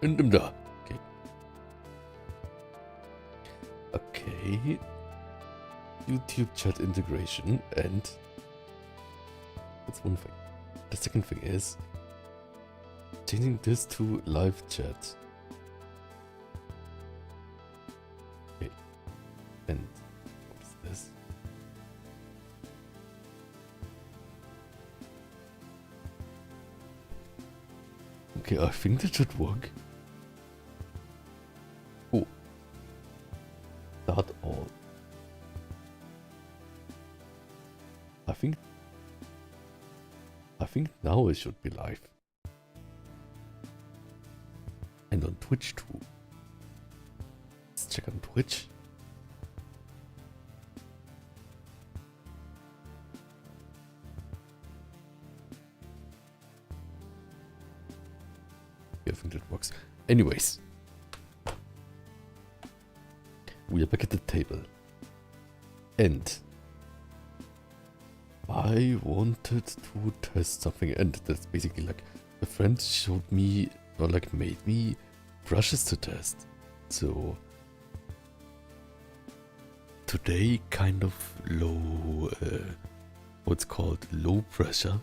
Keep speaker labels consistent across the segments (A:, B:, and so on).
A: nimm da. Okay. Okay. YouTube chat integration, and that's one thing. The second thing is changing this to live chat. Okay. And what is this? Okay, I think that should work. Oh. Start all. I think now it should be live. And on Twitch too. Let's check on Twitch. Yeah, I think that works. Anyways. We are back at the table. And I wanted to test something, and that's basically like a friend showed me, or like made me brushes to test. So today kind of low, what's called low pressure.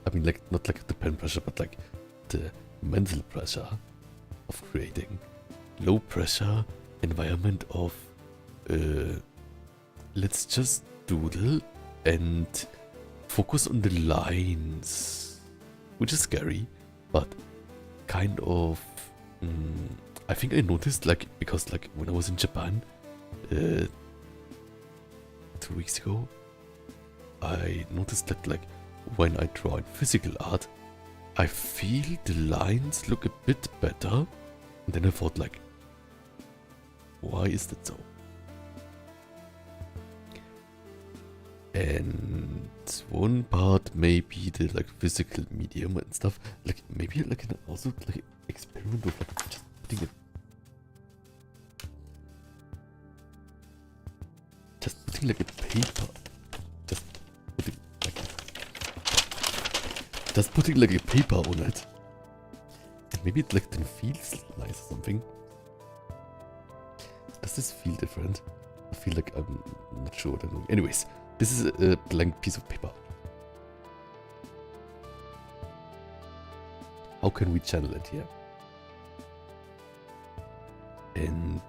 A: I mean, like not like the pen pressure, but like the mental pressure of creating low pressure environment of let's just doodle and focus on the lines, which is scary, but kind of I think I noticed, like, because like when I was in Japan 2 weeks ago, I noticed that like when I draw in physical art, I feel the lines look a bit better, and then I thought like, why is that so? And one part may be the like physical medium and stuff. Like maybe like can also like experiment with like just putting it, like a paper, just putting like a paper on it, and maybe it like then feels nice or something. Does this feel different? I feel like I'm not sure what I'm doing. Anyways. This is a blank piece of paper. How can we channel it here? And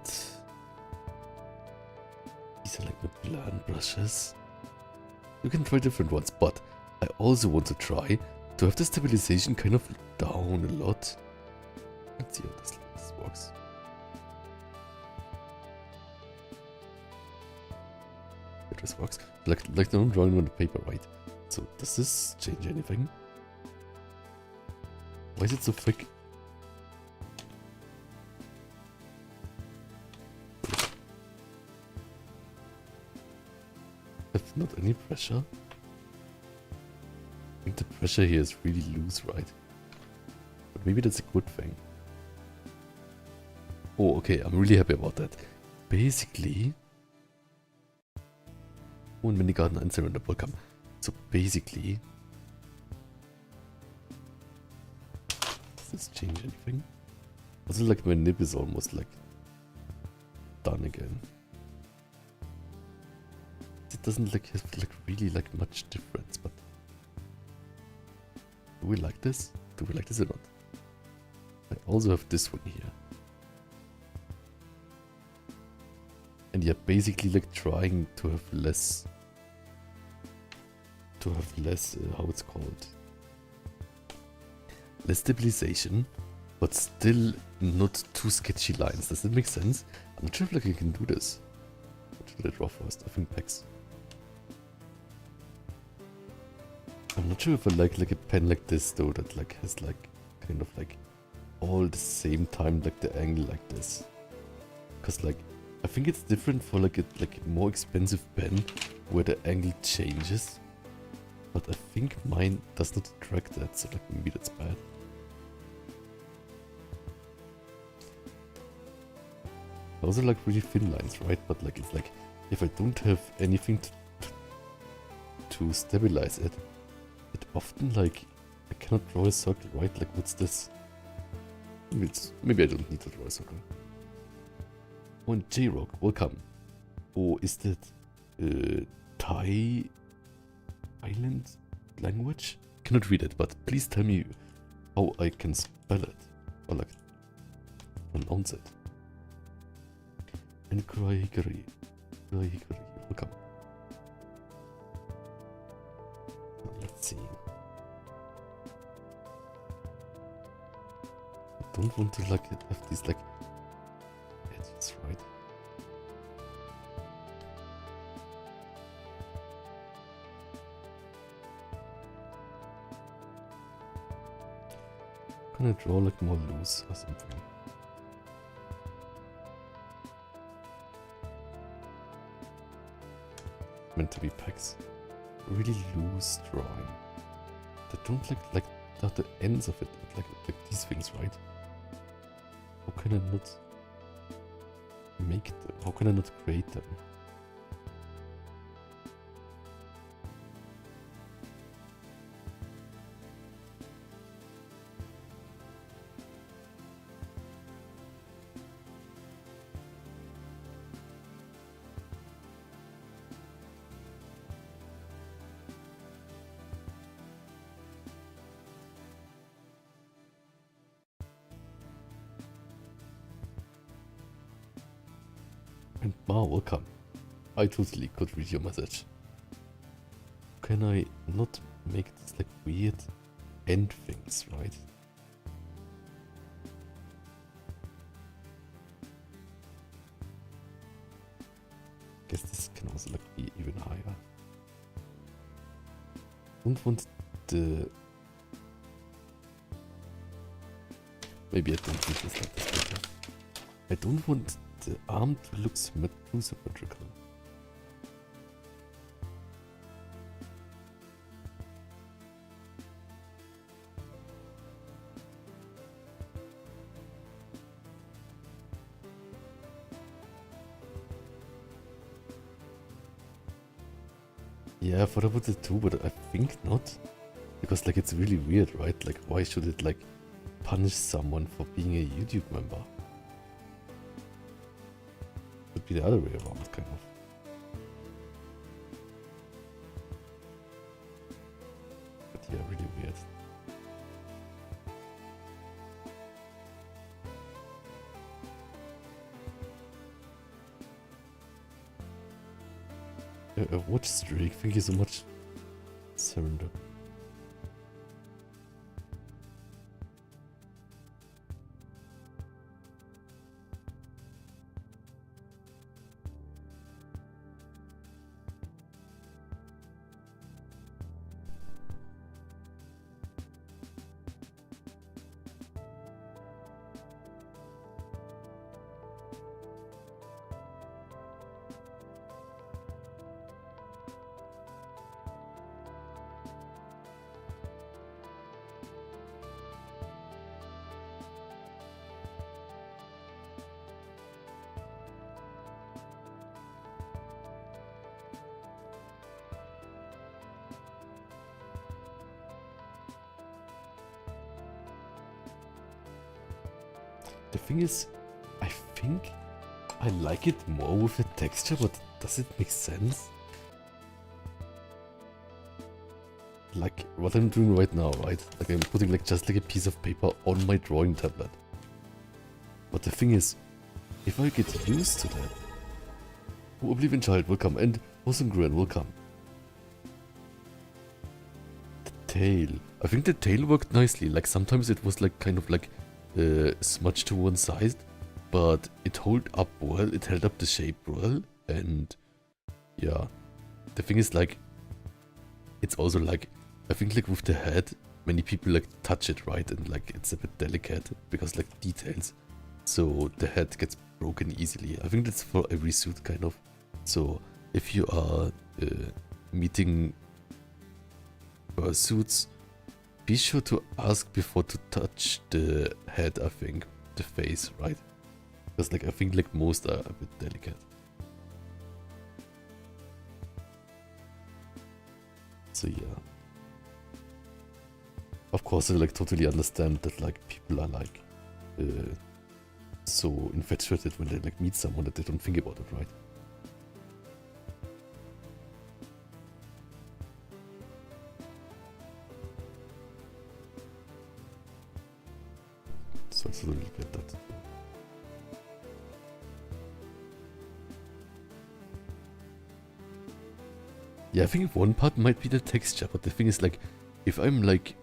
A: these are like the bland brushes. You can try different ones, but I also want to try to have the stabilization kind of down a lot. Let's see how this works. This works. Like I'm drawing on the paper, right? So does this change anything? Why is it so thick? That's not any pressure. I think the pressure here is really loose, right? But maybe that's a good thing. Oh, okay, I'm really happy about that. Basically, und wenn die Garten einzeln come. So basically, does this change anything? Also like my nib is almost like done again. It doesn't like have like really like much difference, but do we like this? Do we like this or not? I also have this one here. And yeah, basically like trying to have less, how it's called, less stabilization, but still not too sketchy lines. Does that make sense? I'm not sure if like I can do this. What should I draw first? I think pecs. I'm not sure if I like a pen like this though, that like has like kind of like all the same time like the angle like this. Cause like I think it's different for like a more expensive pen where the angle changes. But I think mine does not track that, so like maybe that's bad. Those are like really thin lines, right? But like it's like if I don't have anything to stabilize it, it often like I cannot draw a circle, right? Like what's this? Maybe I don't need to draw a circle. Und J-Rock, welcome. Oh, is that Thai island language? Cannot read it, but please tell me how I can spell it or like pronounce it. And Kraigari, welcome. Let's see. I don't want to like have these like edges, right? Can I draw like more loose or something? Meant to be pecs. Really loose drawing. They don't like the ends of it, like these things, right? How can I not make them? How can I not create them? And wow, welcome. I totally could read your message. Can I not make this like weird end things, right? Guess this can also like be even higher. Don't want the... Maybe I don't need this like this better. I don't want the arm to look too symmetrical. Yeah, I thought about it too, but I think not. Because like it's really weird, right? Like why should it like punish someone for being a YouTube member? Would be the other way around, kind of. But yeah, really weird. Watch streak, thank you so much, Surrender. The thing is, I think I like it more with the texture, but does it make sense? Like what I'm doing right now, right? Like I'm putting like just like a piece of paper on my drawing tablet. But the thing is, if I get used to that... Oh, Oblivion Child, welcome, and Rosengren, welcome. The tail. I think the tail worked nicely, like sometimes it was like kind of like smudged to one side, but it held up well, it held up the shape well, and yeah. The thing is like, it's also like, I think like with the head, many people like touch it, right, and like it's a bit delicate, because like details, so the head gets broken easily. I think that's for every suit kind of. So if you are meeting suits, be sure to ask before to touch the head, I think, the face, right? Because like I think like most are a bit delicate. So yeah. Of course I like totally understand that like people are like so infatuated when they like meet someone that they don't think about it, right? So I totally get that. Yeah, I think one part might be the texture, but the thing is, like, if I'm like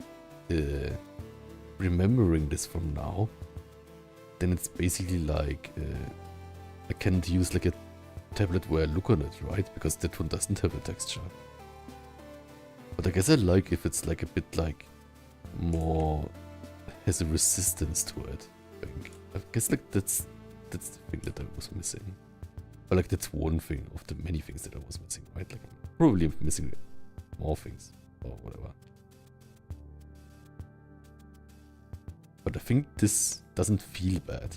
A: remembering this from now, then it's basically like I can't use like a tablet where I look on it, right? Because that one doesn't have a texture. But I guess I like if it's like a bit like more has a resistance to it. I guess like that's the thing that I was missing. Or like that's one thing of the many things that I was missing, right? Like I'm probably missing more things or whatever. But I think this doesn't feel bad.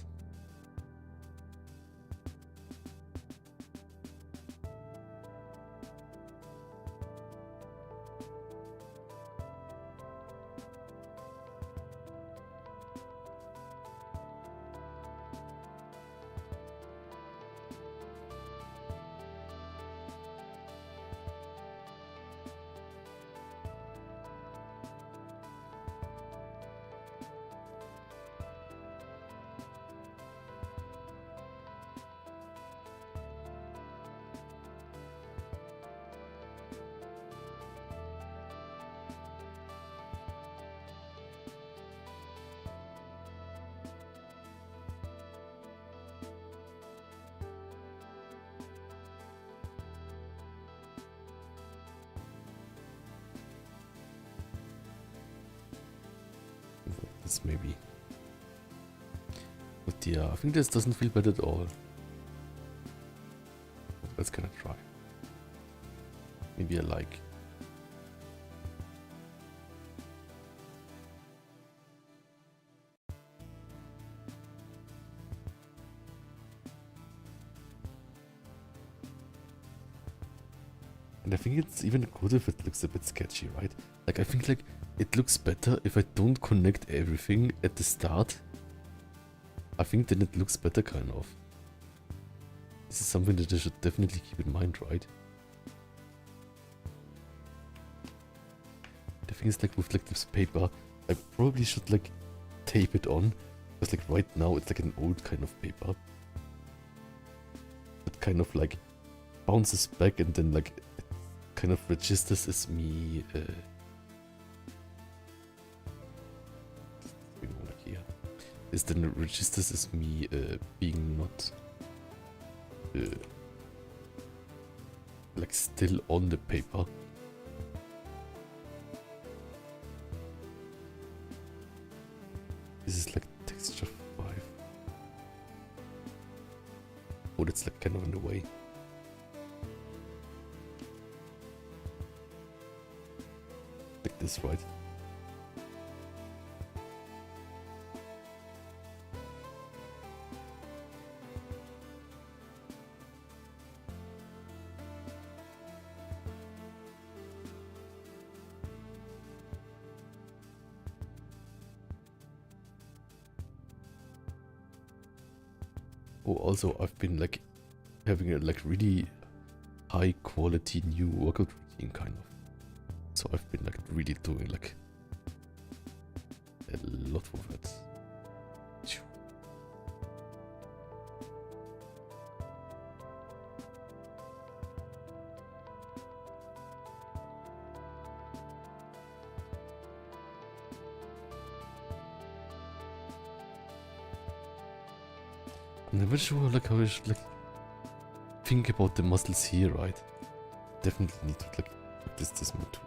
A: This maybe. But yeah, I think this doesn't feel bad at all. Let's kind of try. Maybe I like. And I think it's even good if it looks a bit sketchy, right? Like I think like it looks better if I don't connect everything at the start. I think then it looks better kind of. This is something that I should definitely keep in mind, right? The thing is like with like this paper, I probably should like tape it on. Because like right now it's like an old kind of paper. It kind of like bounces back and then like it kind of registers as me is then it registers as me being not like still on the paper. This is like texture 5. Oh, that's like kind of in the way. Like this, right? Oh, also I've been like having a like really high quality new workout routine kind of. So I've been like really doing like a lot of it. I'm never sure like how I should like think about the muscles here, right? Definitely need to like practice this more too.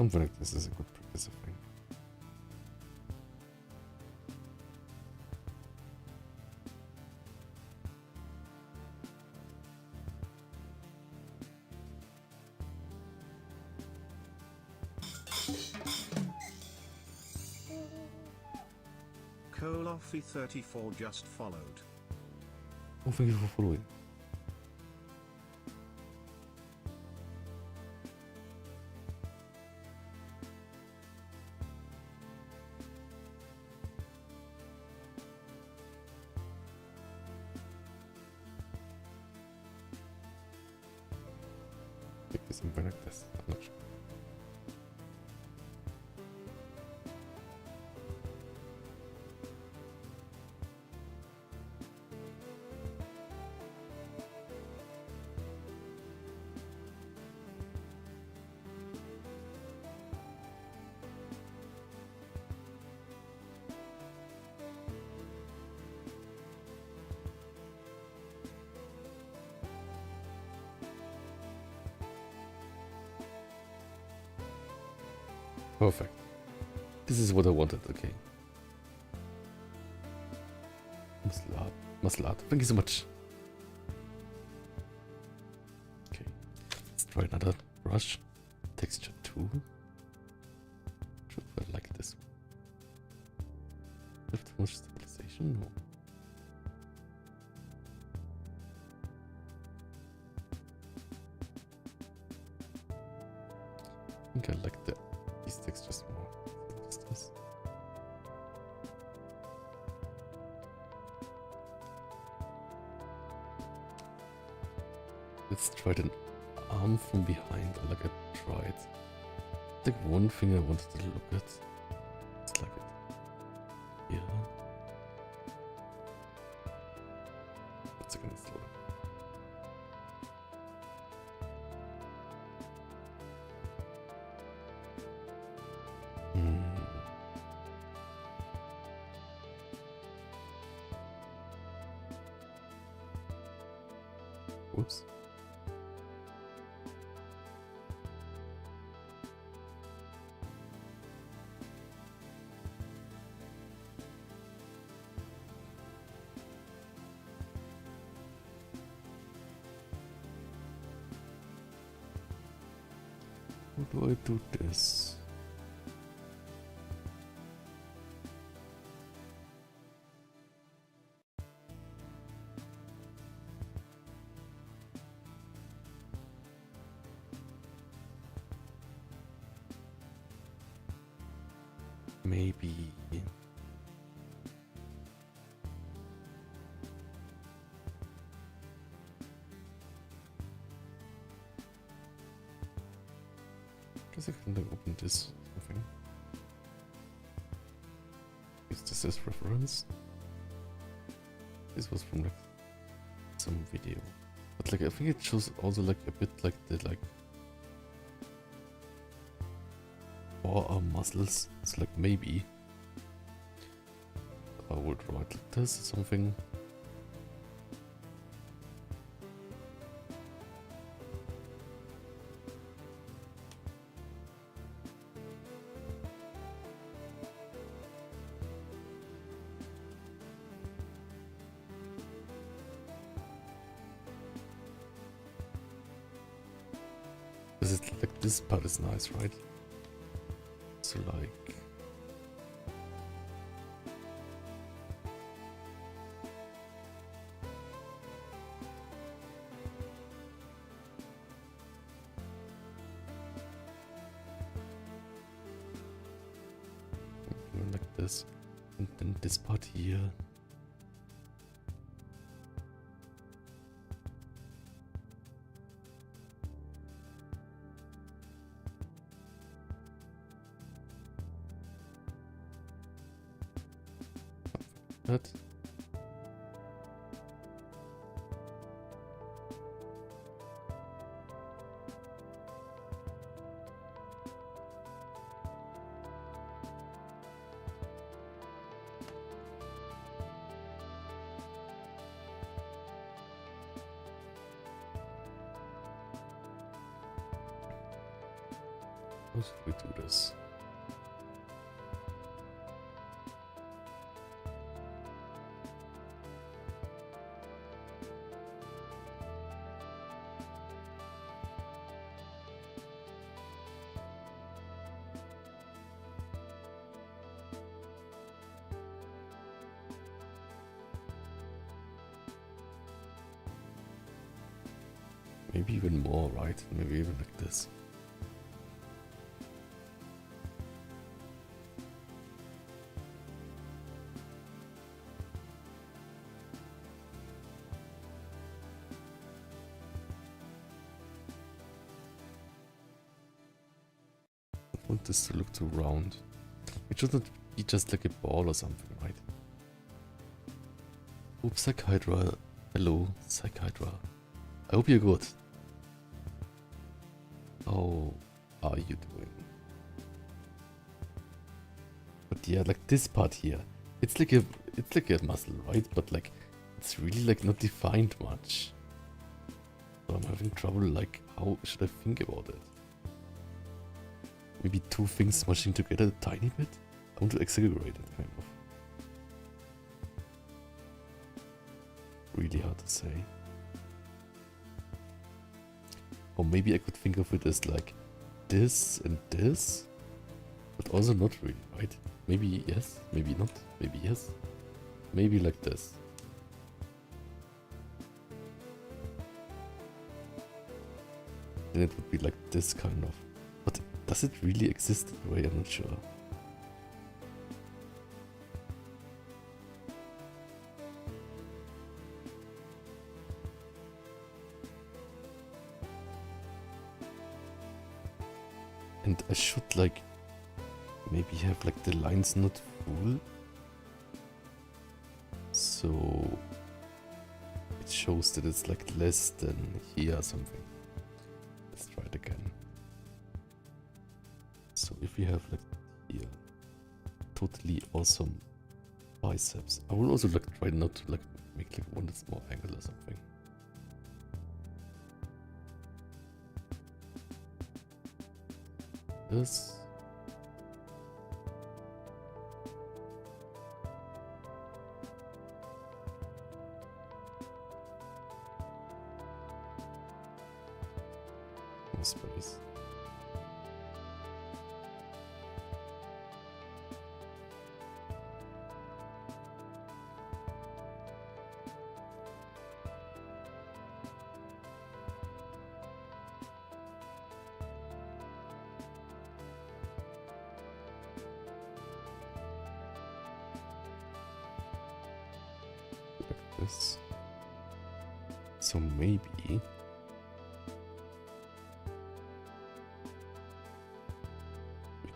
A: Something like this is a good practice, I think.
B: Kolofi34 just followed.
A: Oh, thank you for following. Maybe something like this. I'm not sure. Perfect. This is what I wanted, okay. Muscle art. Thank you so much. Okay. Let's try another brush. Texture 2. Sure, I like this one. Have too much stabilization? No. I think I like these textures more. Just this. Let's try the arm from behind. I like I tried. I think one thing I wanted to look at. It's like it. Yeah. It's gonna slow down. Whoops. How do I do this? Maybe. Guess I can open this something. Use this as reference. This was from like some video, but like I think it shows also like a bit like the forearm muscles. It's like maybe I would write like this or something. This is like this part is nice, right? So like like this, and then this part here. That. How should we do this? Maybe even more, right? Maybe even like this. I want this to look too round. It shouldn't be just like a ball or something, right? Oops, Psychydra. Hello, Psychydra. I hope you're good. How are you doing? But yeah, like this part here, it's like a muscle, right? But like it's really like not defined much. So I'm having trouble. Like, how should I think about it? Maybe two things smashing together a tiny bit. I want to exaggerate it, kind of. Really hard to say. Or maybe I could think of it as like this and this, but also not really, right? Maybe yes, maybe not, maybe yes, maybe like this. Then it would be like this kind of. But does it really exist that way? I'm not sure. And I should like maybe have like the lines not full, so it shows that it's like less than here or something. Let's try it again. So if we have like here totally awesome biceps, I will also like try not to like make like one that's more angle or something. This. More space. This. So maybe we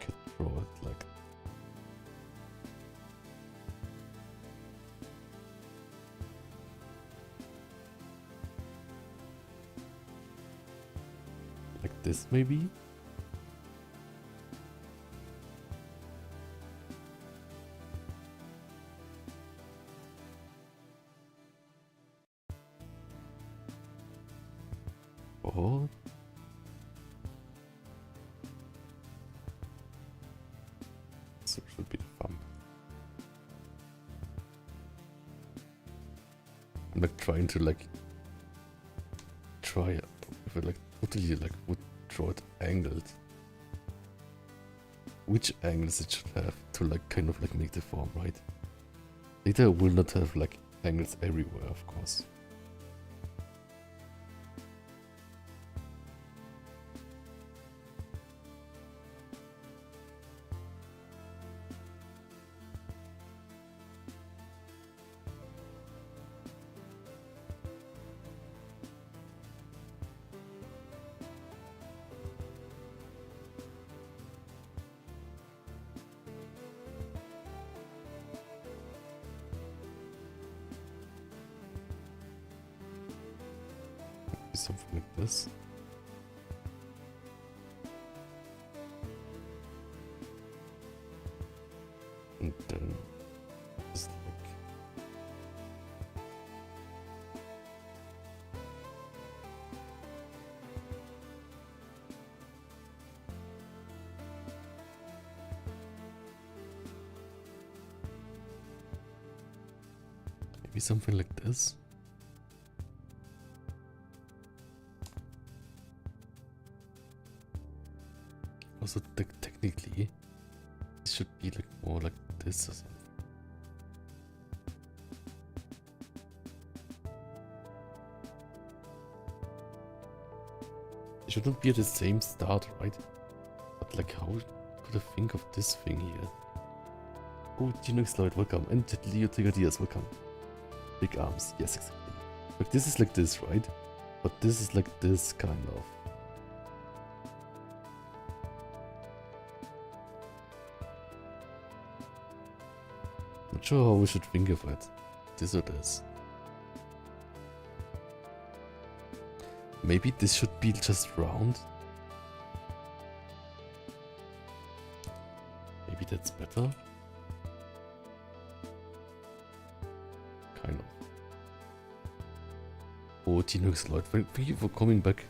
A: could draw it like this maybe. Or so it should be the thumb. I'm like trying to like try it. If I like totally like would draw it angled, which angles it should have to like kind of like make the form, right? Later will not have like angles everywhere, of course. Something like this. And then just like Maybe something like this. Also, technically, it should be like more like this or something. It shouldn't be at the same start, right? But like, how could I think of this thing here? Oh, Genox Lloyd, welcome. And Leo Tigadias, welcome. Big arms, yes, exactly. Like, this is like this, right? But this is like this, kind of. Not sure how we should think of it. This or this. Maybe this should be just round. Maybe that's better. Kind of. Oh, Tinux Lloyd, thank you for coming back.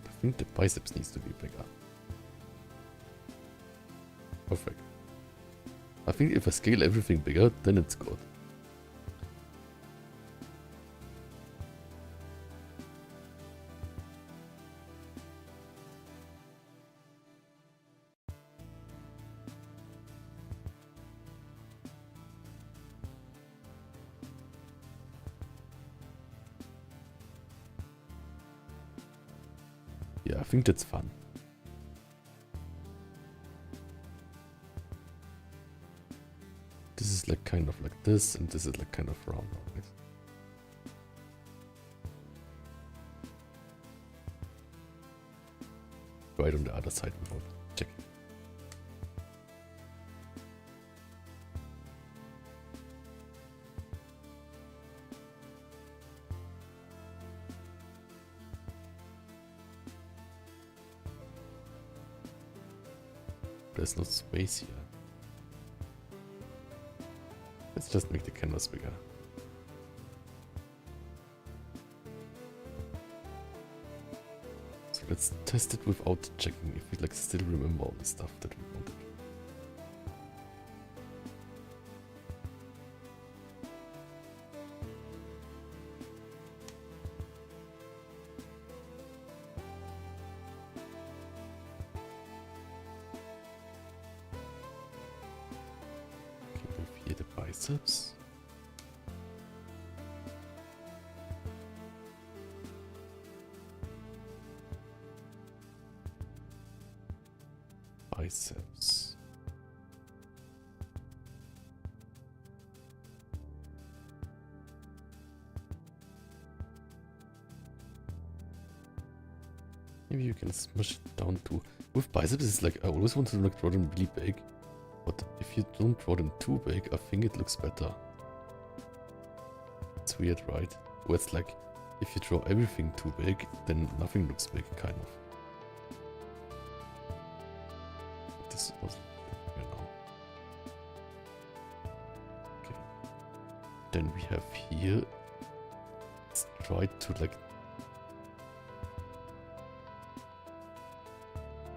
A: I think the biceps needs to be bigger. Perfect. I think if I scale everything bigger, then it's good. Yeah, I think that's fun. This is like kind of like this, and this is like kind of round, right? Right on the other side without checking. There's no space here. Let's just make the canvas bigger. So let's test it without checking if we like still remember all the stuff that we wanted. Here the biceps. Biceps. Maybe you can smush it down to... With biceps, it's like I always want to like draw them really big. But if you don't draw them too big, I think it looks better. It's weird, right? Where it's like, if you draw everything too big, then nothing looks big, kind of. This was, you know. Okay. Then we have here. Let's try to like.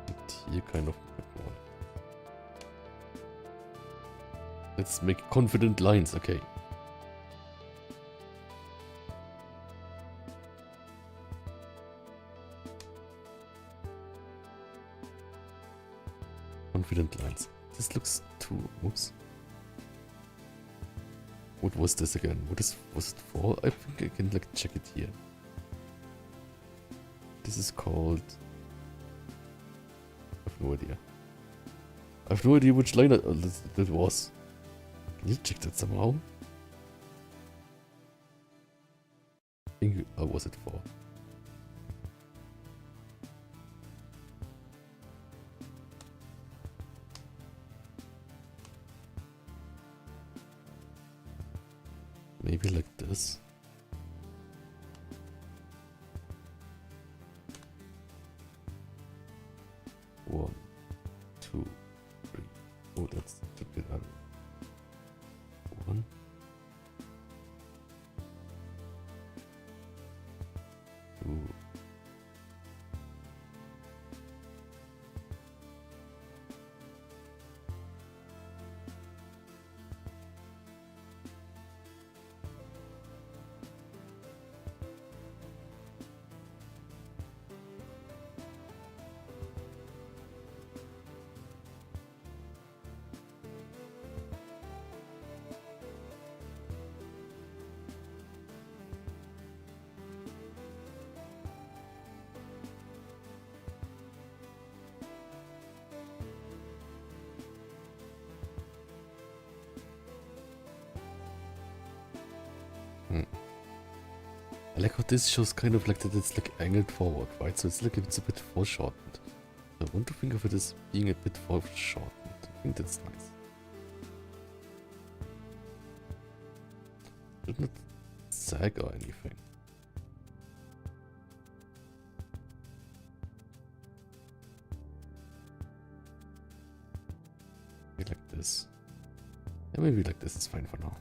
A: Put here kind of more. Let's make confident lines, okay. Confident lines. This looks too... Oops. What was this again? Was it for? I think I can like check it here. This is called... I have no idea. I have no idea which line that was. Can you check that somehow? I think, was it for? Maybe like this. One, two, three. Oh, that's a bit hard. One. Two. I like how this shows kind of like that it's like angled forward, right? So it's like it's a bit foreshortened. I want to think of it as being a bit foreshortened. I think that's nice. Should not sag or anything. Maybe like this. Yeah, maybe like this is fine for now.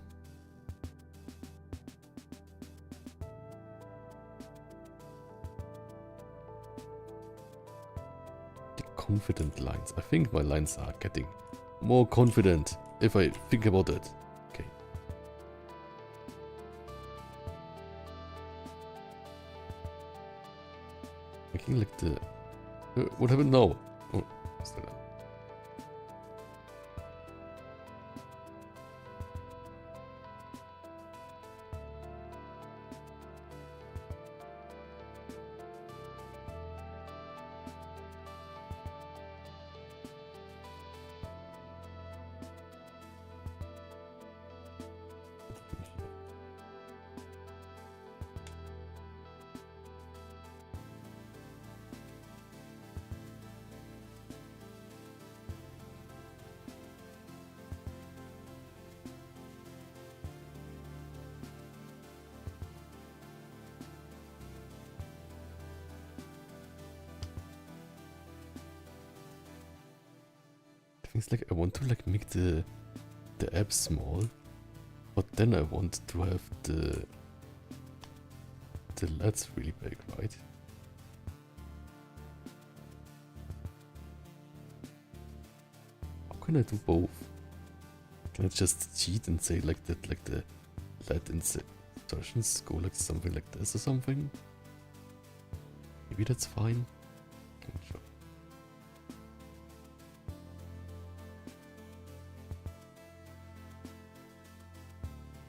A: The confident lines. I think my lines are getting more confident if I think about it. Okay. Making like the... what happened now? Oh, is that things like I want to like make the app small, but then I want to have the LEDs really big, right? How can I do both? Can I just cheat and say like that, like the LED insertions go like something like this or something? Maybe that's fine. I'm not sure.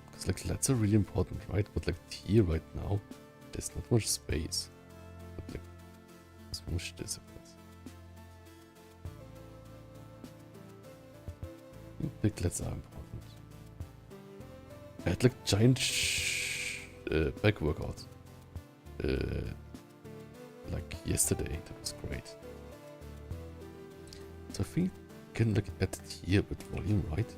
A: Because like LEDs are really important, right? But like here right now, there's not much space. But like, smush this a bit. I think big LEDs are important. I had like giant back workout. Like yesterday, that was great. So I think I can like add it here with volume, right?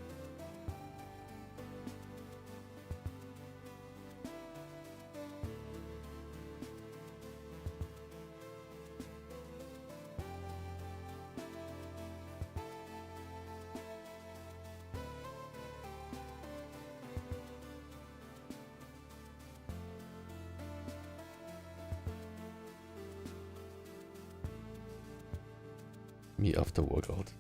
A: Me after workout.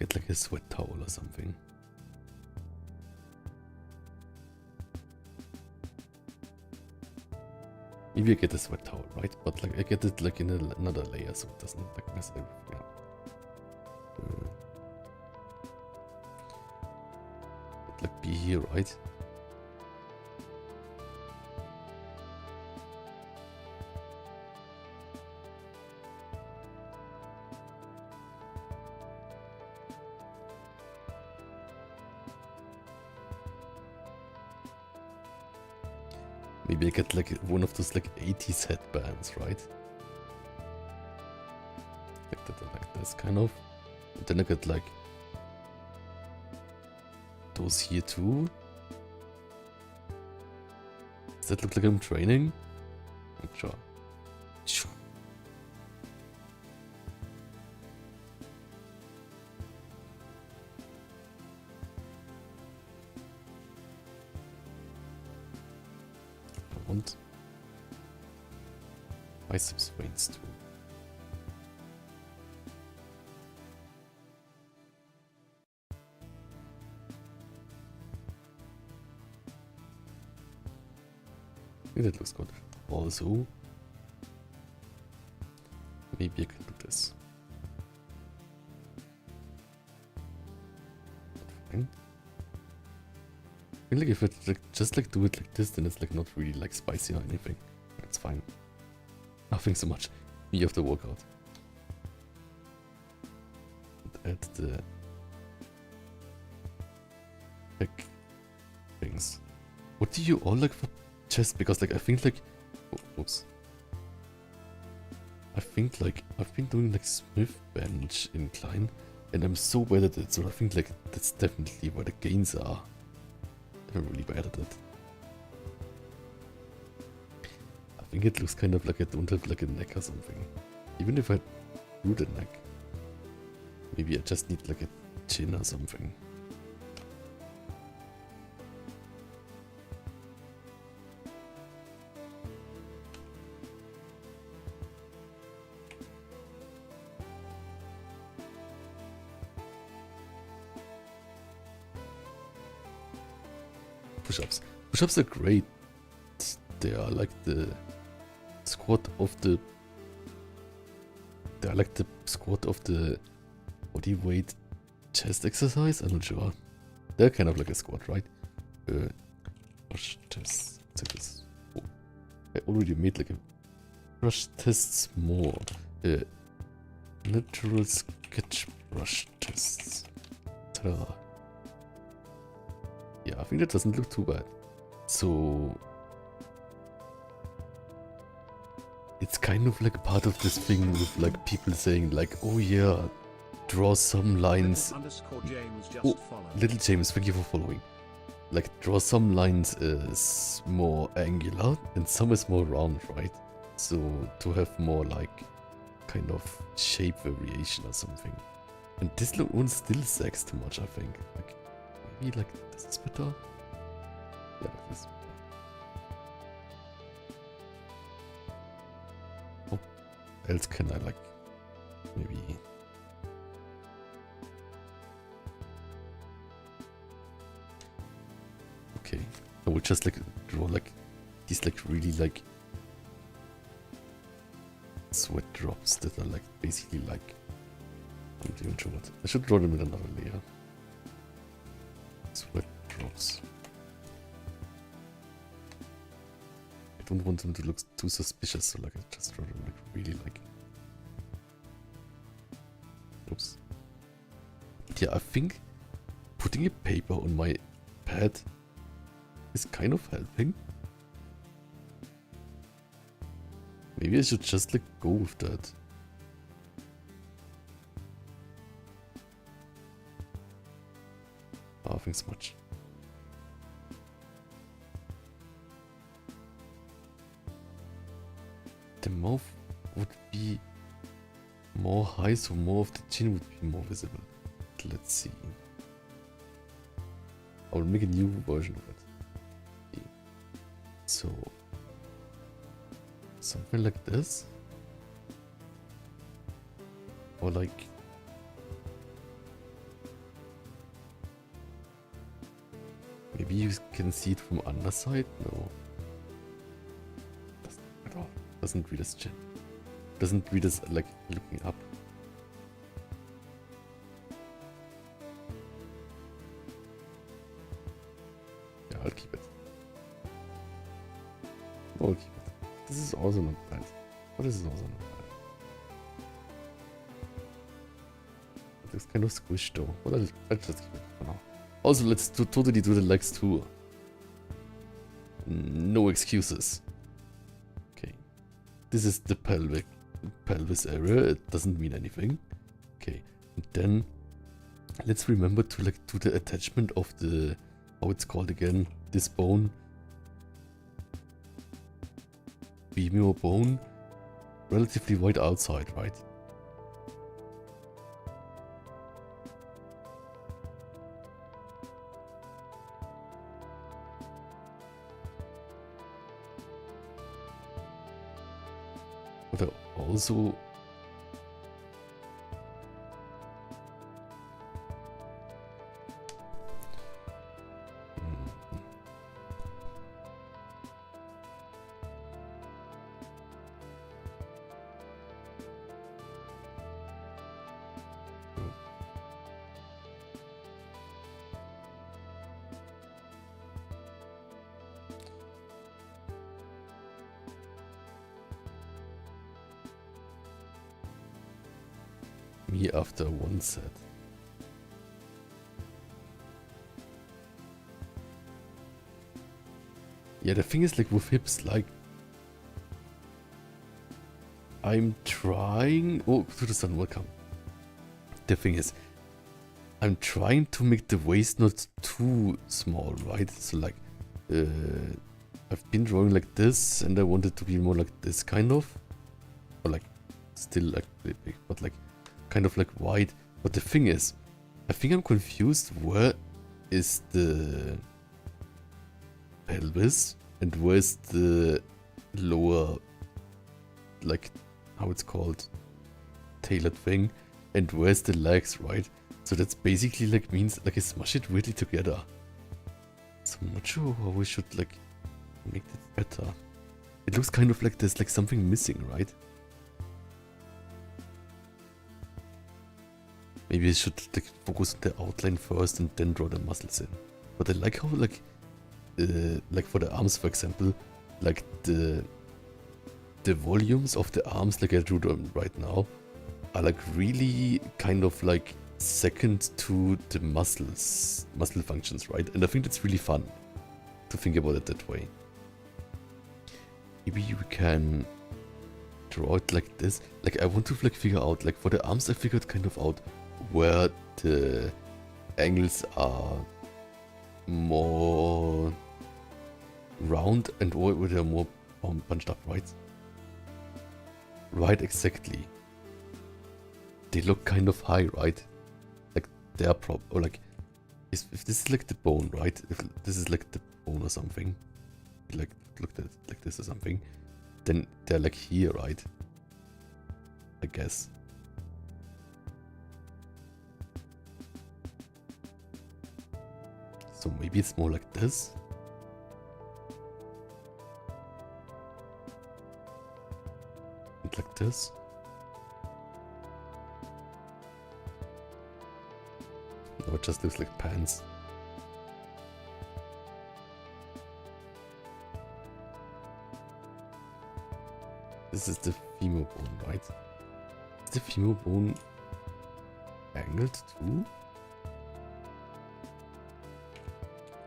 A: Get like a sweat towel or something. Maybe I get a sweat towel, right? But like I get it like in another layer so it doesn't like mess everything up. Like be here, right? Maybe I get like one of those like 80s headbands, right? Like that, like this kind of. And then I get like those here too. Does that look like I'm training? I'm sure. Sure. Und biceps weights too. I think that looks good. Also, maybe I can do this. Fine. I feel like if it like just like do it like this, then it's like not really like spicy or anything. It's fine. Nothing so much. Me after workout. add the back things. What do you all like for chest? Because like I think like oops. I think like I've been doing like Smith bench incline and I'm so bad at it, so I think like that's definitely where the gains are. I'm really bad at it. I think it looks kind of like I don't have like a neck or something. Even if I do the neck. Maybe I just need like a chin or something. Push-ups. Push-ups are great. They are like the squat of the... They are like the squat of the body weight chest exercise? I'm not sure. They're kind of like a squat, right? Crush tests. Check this. Oh, I already made like a brush tests more. Natural sketch brush tests. Ta-da. Yeah, I think that doesn't look too bad. So it's kind of like part of this thing with like people saying like, oh yeah, draw some lines.
B: James just
A: Oh,
B: follow.
A: little James, thank you for following. Like draw some lines is more angular and some is more round, right? So to have more like kind of shape variation or something. And this one still sags too much, I think. Like maybe like this is better. Yeah, like this. What else can I like? Maybe. Okay, I will just like draw like these like really like sweat drops that are like basically like, I'm not even sure what. I should draw them in another layer. Sweat drops. I don't want them to look too suspicious, so like I just draw them like really like. Oops. Yeah, I think putting a paper on my pad is kind of helping. Maybe I should just like go with that. Oh, thanks so much. The mouth would be more high, so more of the chin would be more visible. Let's see. I will make a new version of it. So something like this, or like maybe you can see it from underside. No, doesn't at all. Doesn't read as chin. Doesn't read as like looking up. Yeah, I'll keep it. I'll keep it. This is also not bad. But this is also not bad. It looks kind of squished though. But I'll just keep it for now. Also, let's totally do the legs too. No excuses. Okay. This is the pelvis area. It doesn't mean anything. Okay. And then let's remember to like do the attachment of the, how it's called again, this bone. Femur bone, relatively wide outside, right? But I also me after one set. Yeah, the thing is like with hips, like I'm trying. Oh, to the sun, welcome. The thing is, I'm trying to make the waist not too small, right? So like, I've been drawing like this, and I want it to be more like this kind of, or like still like big, but like kind of like wide. But the thing is, I think I'm confused. Where is the pelvis and where's the lower, like how it's called, tailored thing, and where's the legs, right? So that's basically like means like I smush it really together. So I'm not sure how we should like make it better. It looks kind of like there's like something missing, right? Maybe I should like focus on the outline first and then draw the muscles in. But I like how like for the arms, for example, like the volumes of the arms, like I drew them right now, are like really kind of like second to the muscle functions, right? And I think that's really fun to think about it that way. Maybe we can draw it like this. Like I want to like figure out, like for the arms I figured kind of out where the angles are more round and where they're more bunched up, right? Right, exactly. They look kind of high, right? Like they're or like if this is like the bone, right? If this is like the bone or something, like look at it like this or something, then they're like here, right? I guess. So maybe it's more like this. And like this. No, it just looks like pants. This is the femur bone, right? Is the femur bone angled too?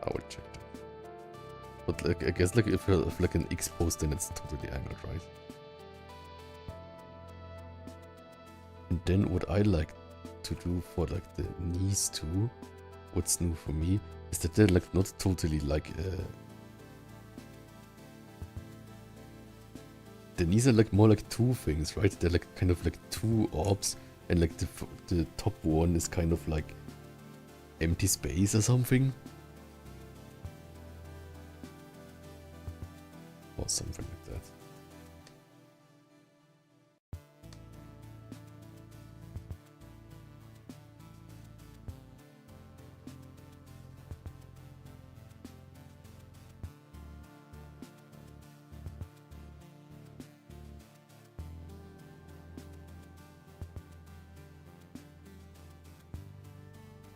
A: I will check that. But like, I guess like if you have like an X pose, then it's totally angled, right? And then what I like to do for like the knees too, what's new for me, is that they're like not totally like the knees are like more like two things, right? They're like kind of like two orbs, and like the top one is kind of like empty space or something. Or something like that.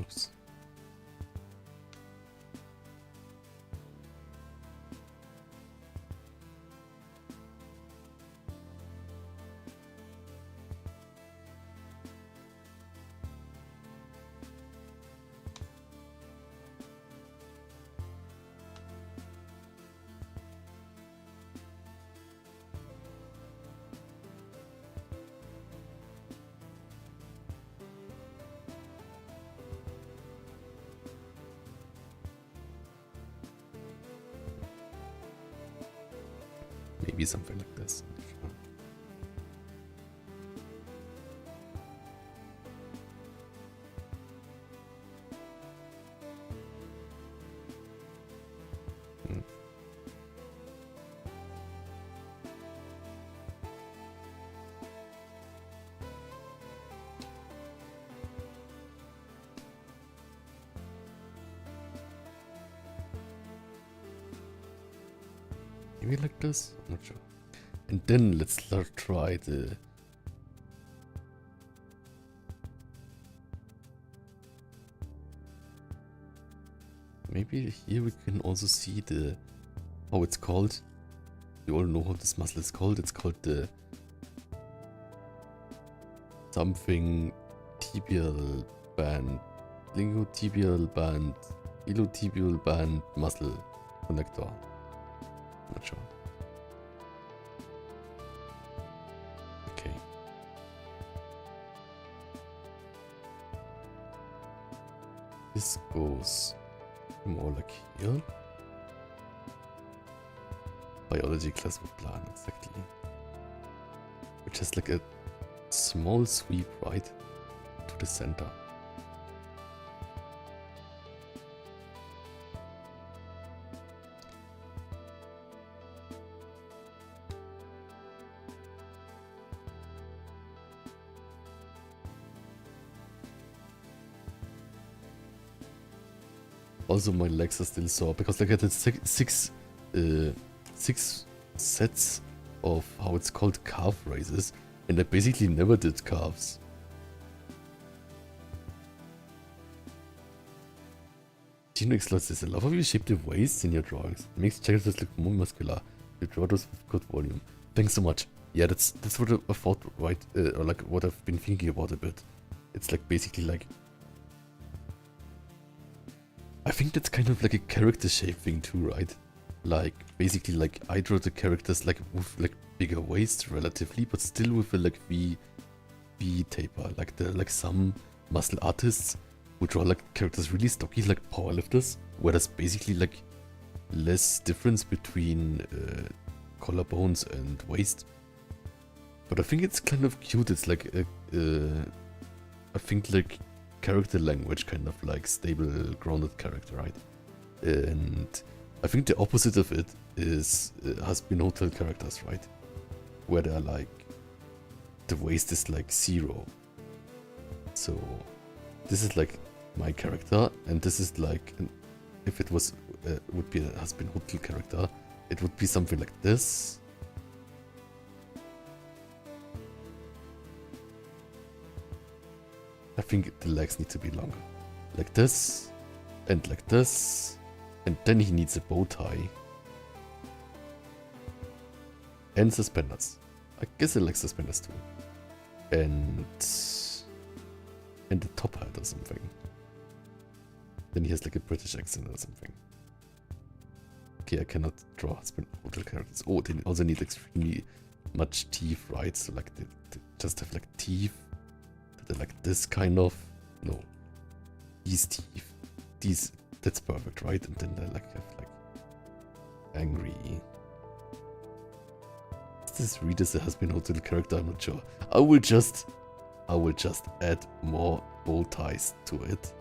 A: Oops. Maybe something like this. Sure. Maybe like this? I'm not sure. And then let's try the... Maybe here we can also see the... how it's called. You all know how this muscle is called. It's called the... something tibial band. Lingotibial band. Iliotibial band muscle connector. Not sure. Okay. This goes more like here. Biology class would plan, exactly. Which has like a small sweep, right? To the center. Also, my legs are still sore because like I did six sets of how it's called calf raises, and I basically never did calves. Gino Explores says, I love how you shape the waist in your drawings. It makes characters look more muscular. You draw those with good volume. Thanks so much. Yeah, that's what I thought, right? Or like what I've been thinking about a bit. It's like basically like, I think that's kind of like a character shape thing too, right? Like basically like I draw the characters like with like bigger waist relatively, but still with a like V taper. Like the like some muscle artists who draw like characters really stocky like powerlifters, where there's basically like less difference between collarbones and waist. But I think it's kind of cute. It's like I think like character language, kind of like stable, grounded character, right? And I think the opposite of it is has been hotel characters, right? Where they're like the waist is like 0. So this is like my character, and this is like if it was would be a has been hotel character, it would be something like this. I think the legs need to be longer. Like this, and like this, and then he needs a bow tie. And suspenders. I guess I like suspenders too. And the top hat or something. Then he has like a British accent or something. Okay, I cannot draw husband hotel characters. Oh, they also need extremely much teeth, right? So like they just have like teeth. They're like this kind of. No. These teeth. These, that's perfect, right? And then they like have like angry. Is this read as a husband hotel character? I'm not sure. I will just add more bow ties to it.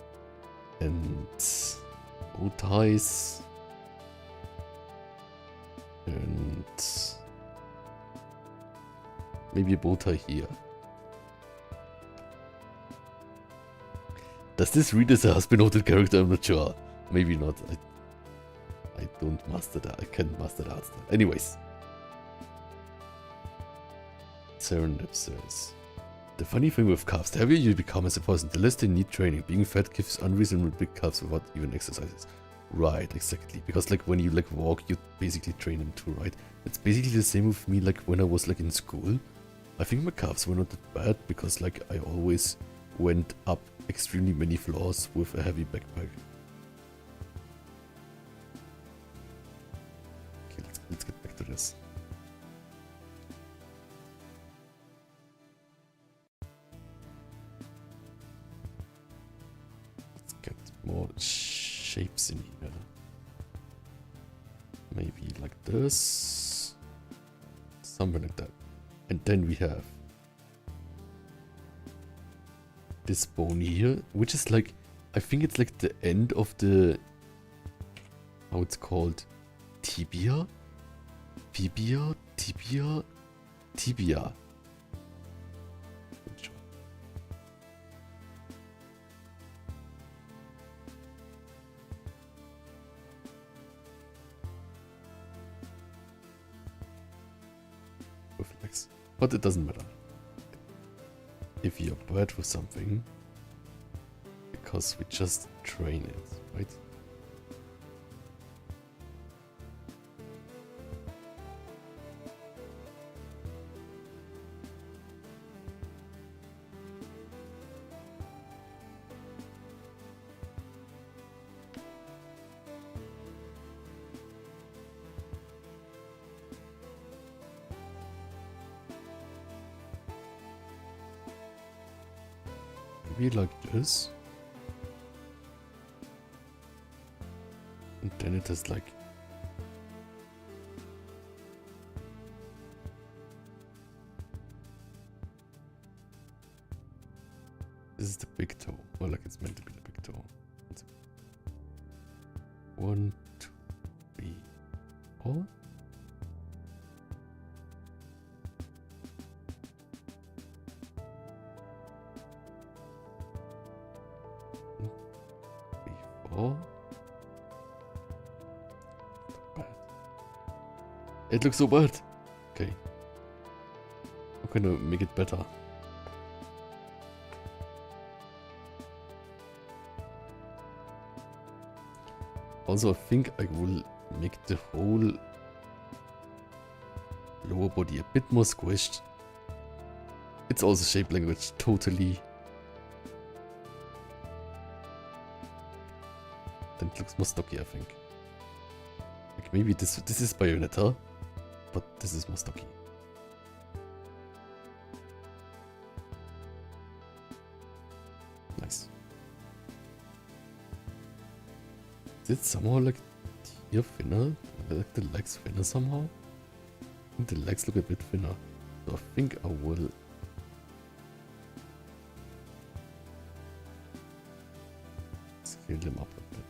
A: And bow ties. And maybe a bow tie here. Does this read as a husband hotel character? I'm not sure. Maybe not. I don't master that. I can't master that stuff. Anyways. Serendip says, the funny thing with calves, the heavier you become as a person, the less they need training. Being fat gives unreasonably big calves without even exercises. Right, exactly. Because like when you like walk, you basically train them too, right? It's basically the same with me like when I was like in school. I think my calves were not that bad because like I always went up extremely many floors with a heavy backpack. Okay, let's get back to this. Let's get more shapes in here. Maybe like this. Something like that. And then we have this bone here, which is like, I think it's like the end of the, how it's called, tibia? Tibia? Tibia? Tibia. Reflex. But it doesn't matter. If you're bad with something, because we just train it, right? maybe like this. And then it has like... This is the big toe. Or like it's meant to be the big toe. 1, 2, 3, 4. Bad. It looks so bad. Okay. I'm gonna make it better. Also, I think I will make the whole lower body a bit more squished. It's also shape language, totally. Then it looks more stocky, I think. Like maybe this is Bayonetta, but this is more stocky. Nice. Is it somehow like here thinner? Like the legs thinner somehow? I think the legs look a bit thinner. So I think I will scale them up a bit.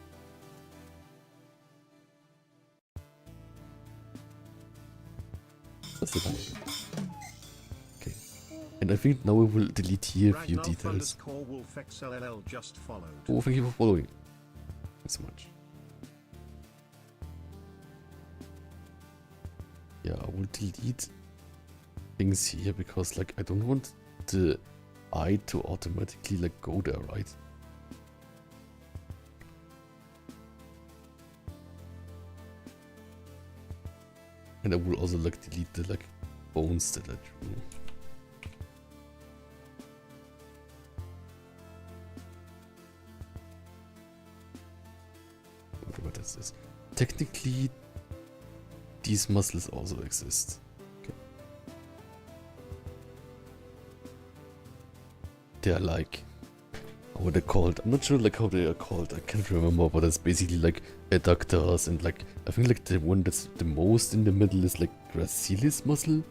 A: That's it. Okay. And I think now we will delete here a few details.
B: Just followed.
A: Oh, thank you for following. Thanks so much. Yeah, I will delete things here because like I don't want the eye to automatically like go there, right? And I will also like delete the like bones that I drew. What is this? Technically, these muscles also exist. Okay. They are like, what are they called? I'm not sure like how they are called. I can't remember, but it's basically like adductors and like I think like the one that's the most in the middle is like gracilis muscle.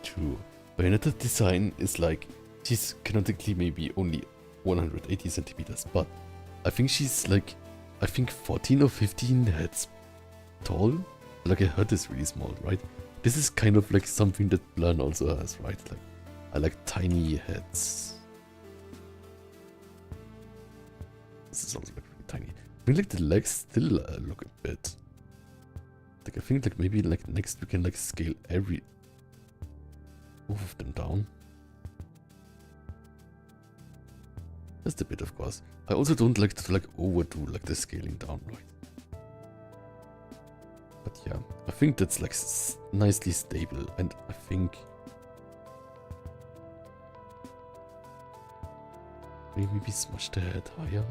A: True. Bayonetta design is like she's canonically maybe only 180 centimeters, but I think she's like 14 or 15 heads tall. Like her head is really small, right? This is kind of like something that Blan also has, right? Like I like tiny heads. This is also like really tiny. I think like the legs still look a bit. Like I think like maybe like next we can like scale both of them down. Just a bit, of course. I also don't like to like overdo like the scaling down, right? But yeah, I think that's like nicely stable, and I think maybe smush the head higher.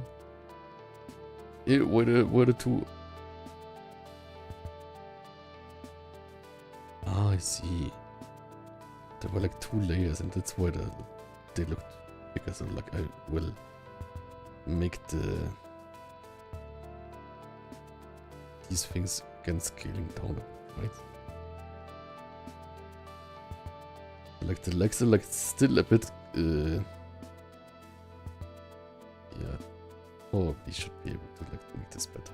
A: Yeah, where the two? Ah, I see. There were like 2 layers, and that's why they looked bigger. So like I will make these things again scaling down, right? Like the legs are like still a bit yeah. Oh, we should be able to like make this better.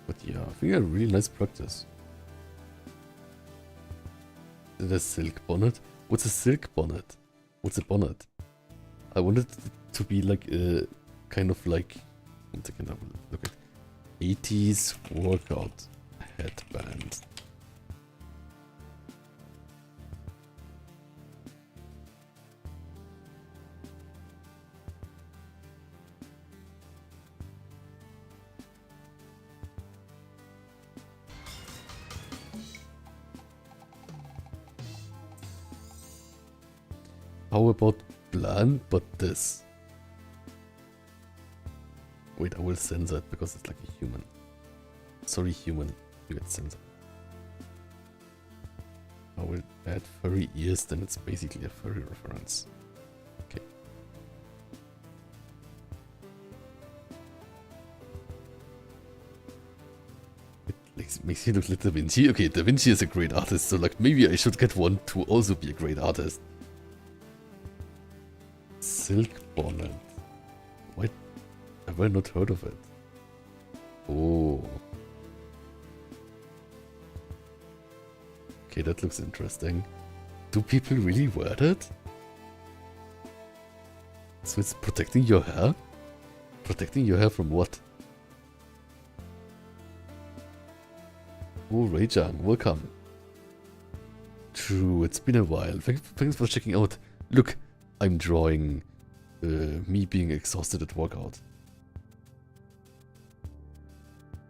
A: But yeah, I think a really nice practice. The silk bonnet? What's a silk bonnet? What's a bonnet? I wanted it to be like a kind of like, one second, I will look at 80s workout headband. How about bland, but this. Wait, I will censor it because it's like a human. Sorry, human, you get censored. I will add furry ears, then it's basically a furry reference. Okay. It makes you look like Da Vinci. Okay, Da Vinci is a great artist, so like maybe I should get one to also be a great artist. Silk bonnet. What? Have I not heard of it? Oh. Okay, that looks interesting. Do people really wear that? So it's protecting your hair? Protecting your hair from what? Oh, Reijang, welcome. True, it's been a while. Thanks for checking out. Look, I'm drawing me being exhausted at workout.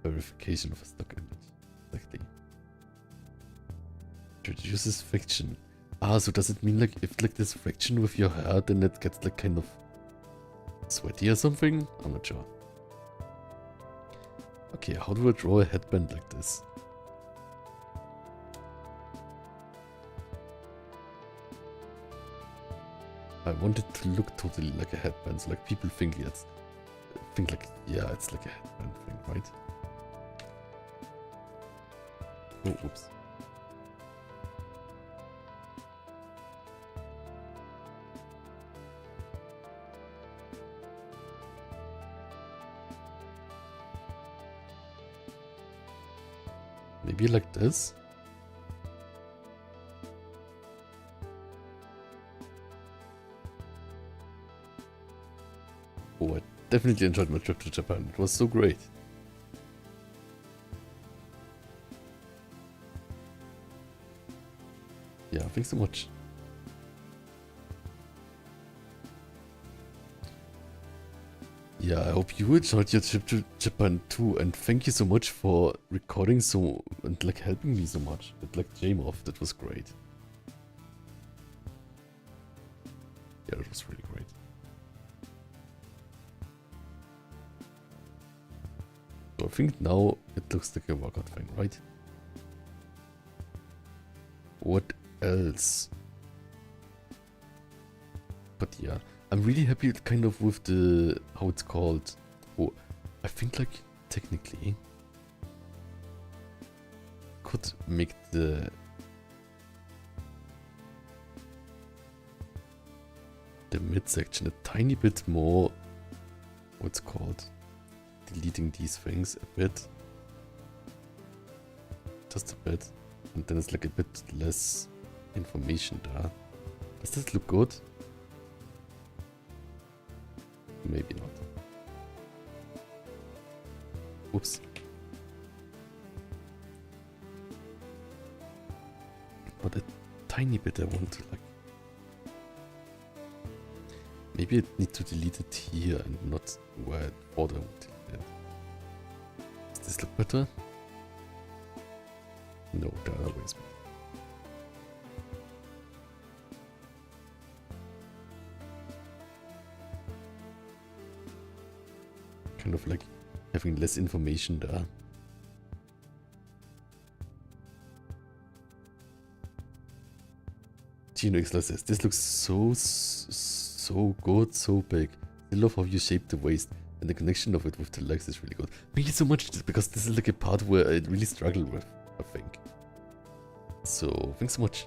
A: Verification of a stock image. Exactly. Introduces friction. Ah, so does it mean like if like there's friction with your hair, then it gets like kind of sweaty or something? I'm not sure. Okay, how do I draw a headband like this? I want it to look totally like a headband, so like people think it's like yeah, it's like a headband thing, right? Oh, oops. Maybe like this? Oh, I definitely enjoyed my trip to Japan. It was so great. Yeah, thanks so much. Yeah, I hope you enjoyed your trip to Japan too, and thank you so much for recording so and like helping me so much. It like came off, that was great. Yeah, that was really great. So I think now it looks like a workout thing, right? What else? But yeah, I'm really happy kind of with the, how it's called. Oh, I think like technically could make the midsection a tiny bit more, what's called, deleting these things a bit. Just a bit. And then it's like a bit less information there. Does this look good? Maybe not. Oops. But a tiny bit I want to like... Maybe I need to delete it here and not where I thought I would delete it. Does this look better? No, the other way is better. Kind of like having less information there. Gino Xler says, this looks so good, so big. I love how you shaped the waist, and the connection of it with the legs is really good. Thank you so much, because this is like a part where I really struggle with, I think. So, thanks so much.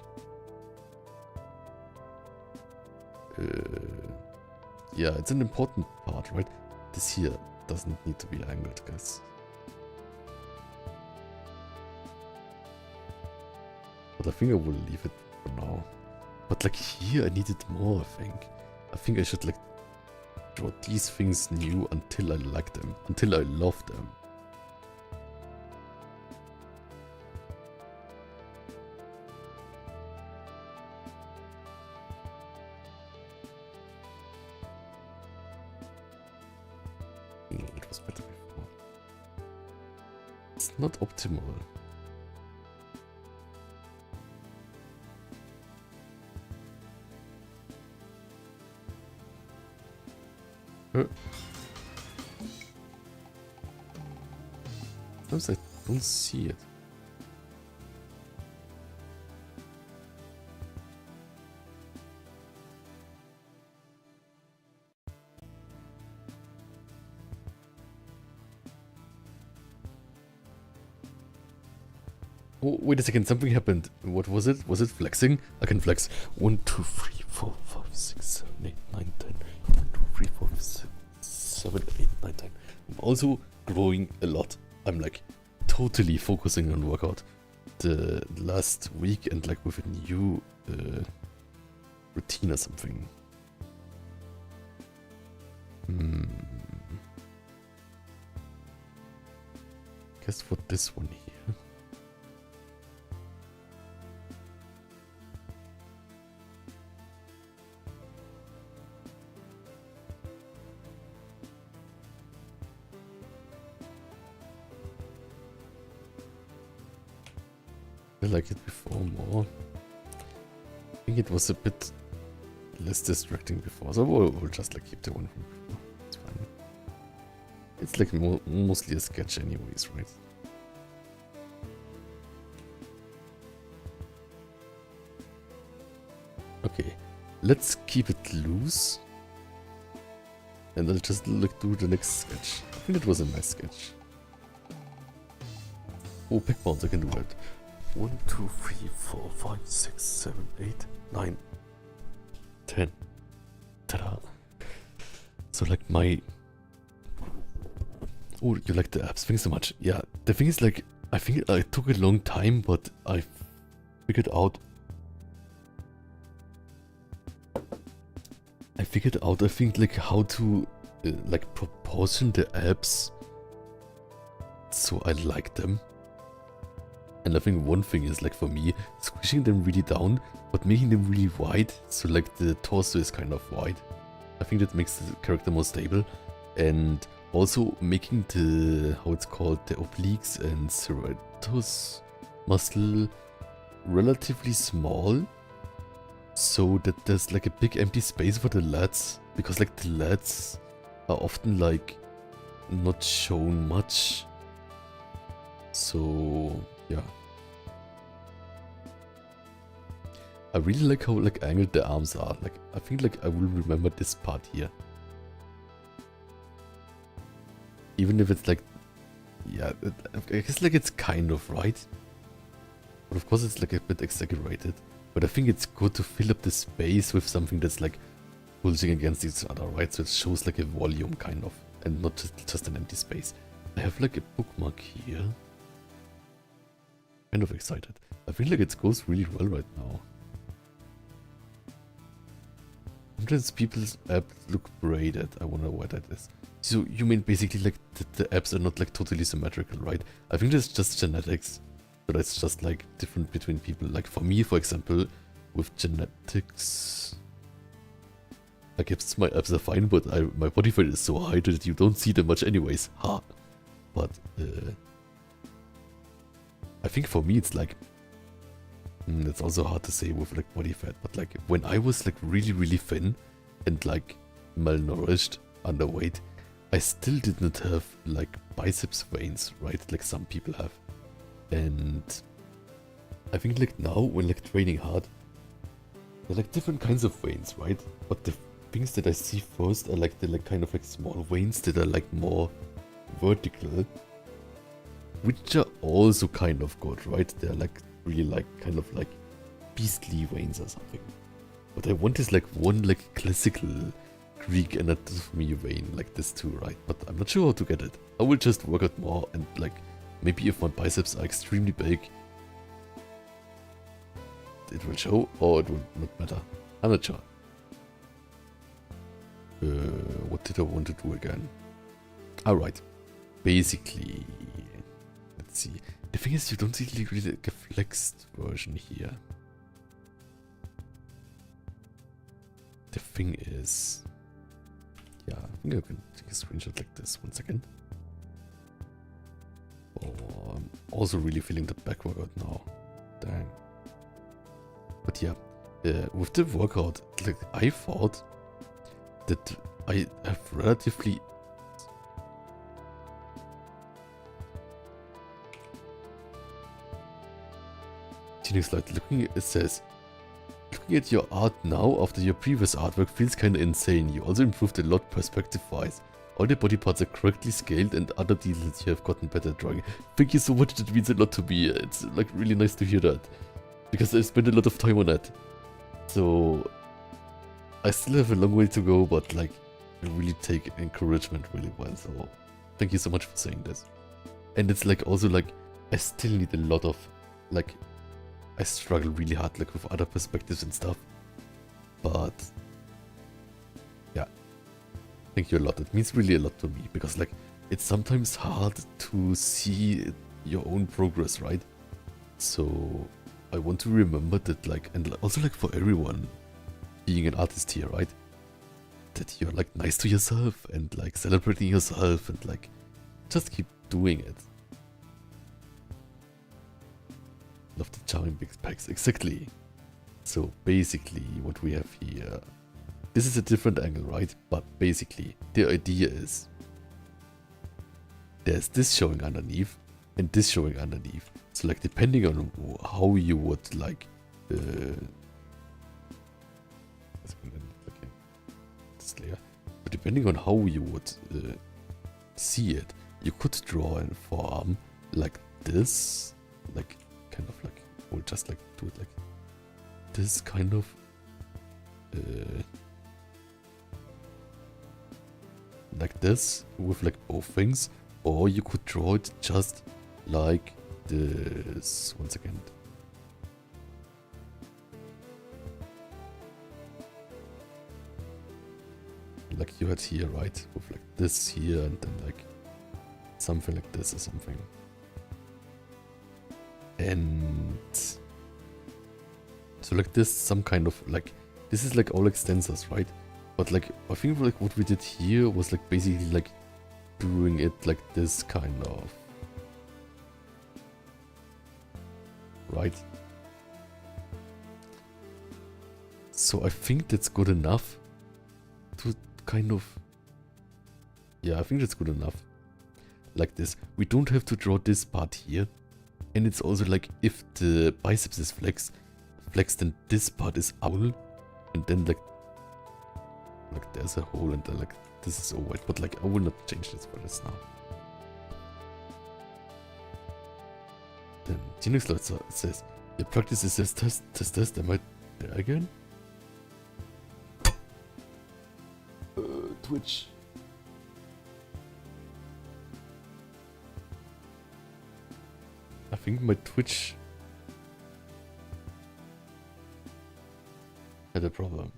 A: Yeah, it's an important part, right? This here doesn't need to be angled, guys. But I think I will leave it for now. But like here I need it more, I think. I think I should like draw these things new until I like them, until I love them. No, it was better before. It's not optimal. Sometimes I don't see it. Oh, wait a second, something happened. What was it? Was it flexing? I can flex. 1, 2, 3, 4, 5, 6, 7, 8, 9, 10. 1, 2, 3, 4, 6, 7, 8, 9, 10. I'm also growing a lot. I'm like totally focusing on workout the last week and like with a new routine or something. Guess for this one here. I like it before more. I think it was a bit less distracting before, so we'll just like keep the one from before. It's fine. It's like mostly a sketch anyways, right? Okay, let's keep it loose. And I'll just like do the next sketch. I think it was a nice sketch. Oh, peg bounce, I can do that. 1, 2, 3, 4, 5, 6, 7, 8, 9, 10. Ta-da! So like my... Oh, you like the abs? Thanks so much. Yeah, the thing is like, I think it took a long time, but I figured out... I think like how to like proportion the abs so I like them. And I think one thing is like for me, squishing them really down, but making them really wide, so like the torso is kind of wide. I think that makes the character more stable. And also making the, how it's called, the obliques and serratus muscle relatively small, so that there's like a big empty space for the lats, because like the lats are often like not shown much. So yeah, I really like how like angled the arms are. Like I think like I will remember this part here, even if it's like, yeah, I guess like it's kind of right, but of course it's like a bit exaggerated. But I think it's good to fill up the space with something that's like pulsing against each other, right? So it shows like a volume kind of, and not just an empty space. I have like a bookmark here. Kind of excited. I feel like it goes really well right now. Sometimes people's abs look braided. I wonder why that is. So you mean basically like the abs are not like totally symmetrical, right? I think that's just genetics. So that's just like different between people. Like for me, for example, with genetics, I guess my abs are fine, but my body fat is so high that you don't see them much anyways. Ha! But I think for me it's like, it's also hard to say with like body fat, but like when I was like really thin and like malnourished, underweight, I still didn't have like biceps veins, right? Like some people have. And I think like now when like training hard, there are like different kinds of veins, right? But the things that I see first are like the like kind of like small veins that are like more vertical, which are also kind of good, right? They're like really like kind of like beastly veins or something. What I want is like one like classical Greek anatomy vein like this too, right? But I'm not sure how to get it. I will just work out more and like maybe if my biceps are extremely big, it will show, or it will not matter. I'm not sure. What did I want to do again? Alright. Basically, let's see. The thing is, you don't see really like a flexed version here. The thing is, yeah, I think I can take a screenshot like this. 1 second. Oh, I'm also really feeling the back workout now. Dang. But yeah, with the workout, like I thought that I have relatively... Next slide. It says, looking at your art now after your previous artwork feels kinda insane. You also improved a lot perspective-wise. All the body parts are correctly scaled and other details you have gotten better at drawing. Thank you so much, that means a lot to me. It's like really nice to hear that. Because I spent a lot of time on that. So I still have a long way to go, but like I really take encouragement really well. So thank you so much for saying this. And it's like also like I still need a lot of like I struggle really hard like with other perspectives and stuff. But yeah. Thank you a lot. It means really a lot to me because like it's sometimes hard to see your own progress, right? So I want to remember that like, and also like for everyone being an artist here, right? That you're like nice to yourself and like celebrating yourself and like just keep doing it. Love the charming big packs, exactly. So basically what we have here, this is a different angle, right? But basically the idea is there's this showing underneath and this showing underneath. So like depending on how you would like this layer, but depending on how you would see it, you could draw a forearm like this, like kind of like, or just like do it like this kind of like this with like both things, or you could draw it just like this. One second. Like you had here, right? With like this here and then like something like this or something. And so like this, some kind of like, this is like all extensors, right? But like, I think like what we did here was like basically like doing it like this kind of, right? So I think that's good enough to kind of, yeah, I think that's good enough. Like this, we don't have to draw this part here. And it's also like if the biceps is flexed, then this part is owl, and then like there's a hole and then like this is all white. But like I will not change this for this now. Then Genix Lotzer says, your practice is this test. Am I there again? Twitch. I think my Twitch had a problem.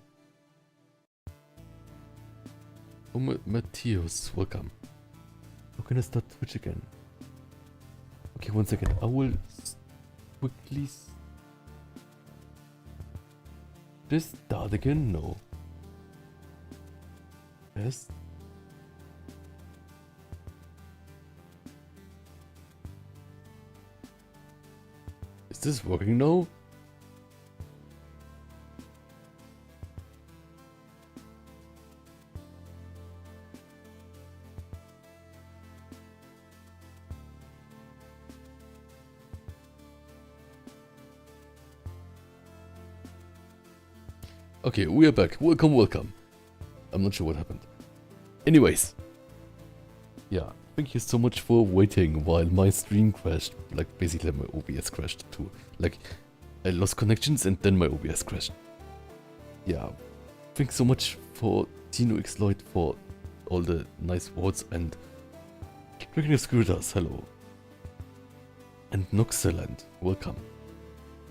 A: Oh, Matthias, welcome. How can I start Twitch again? Okay, 1 second. I will quickly just start again. No. Yes. Is this working now? Okay, we are back. Welcome. I'm not sure what happened. Anyways. Yeah, thank you so much for waiting while my stream crashed. Like, basically my OBS crashed too. Like, I lost connections and then my OBS crashed. Yeah, thanks so much for Tino Xloid for all the nice words, and Drinking of Scooters, hello. And Noxeland, welcome.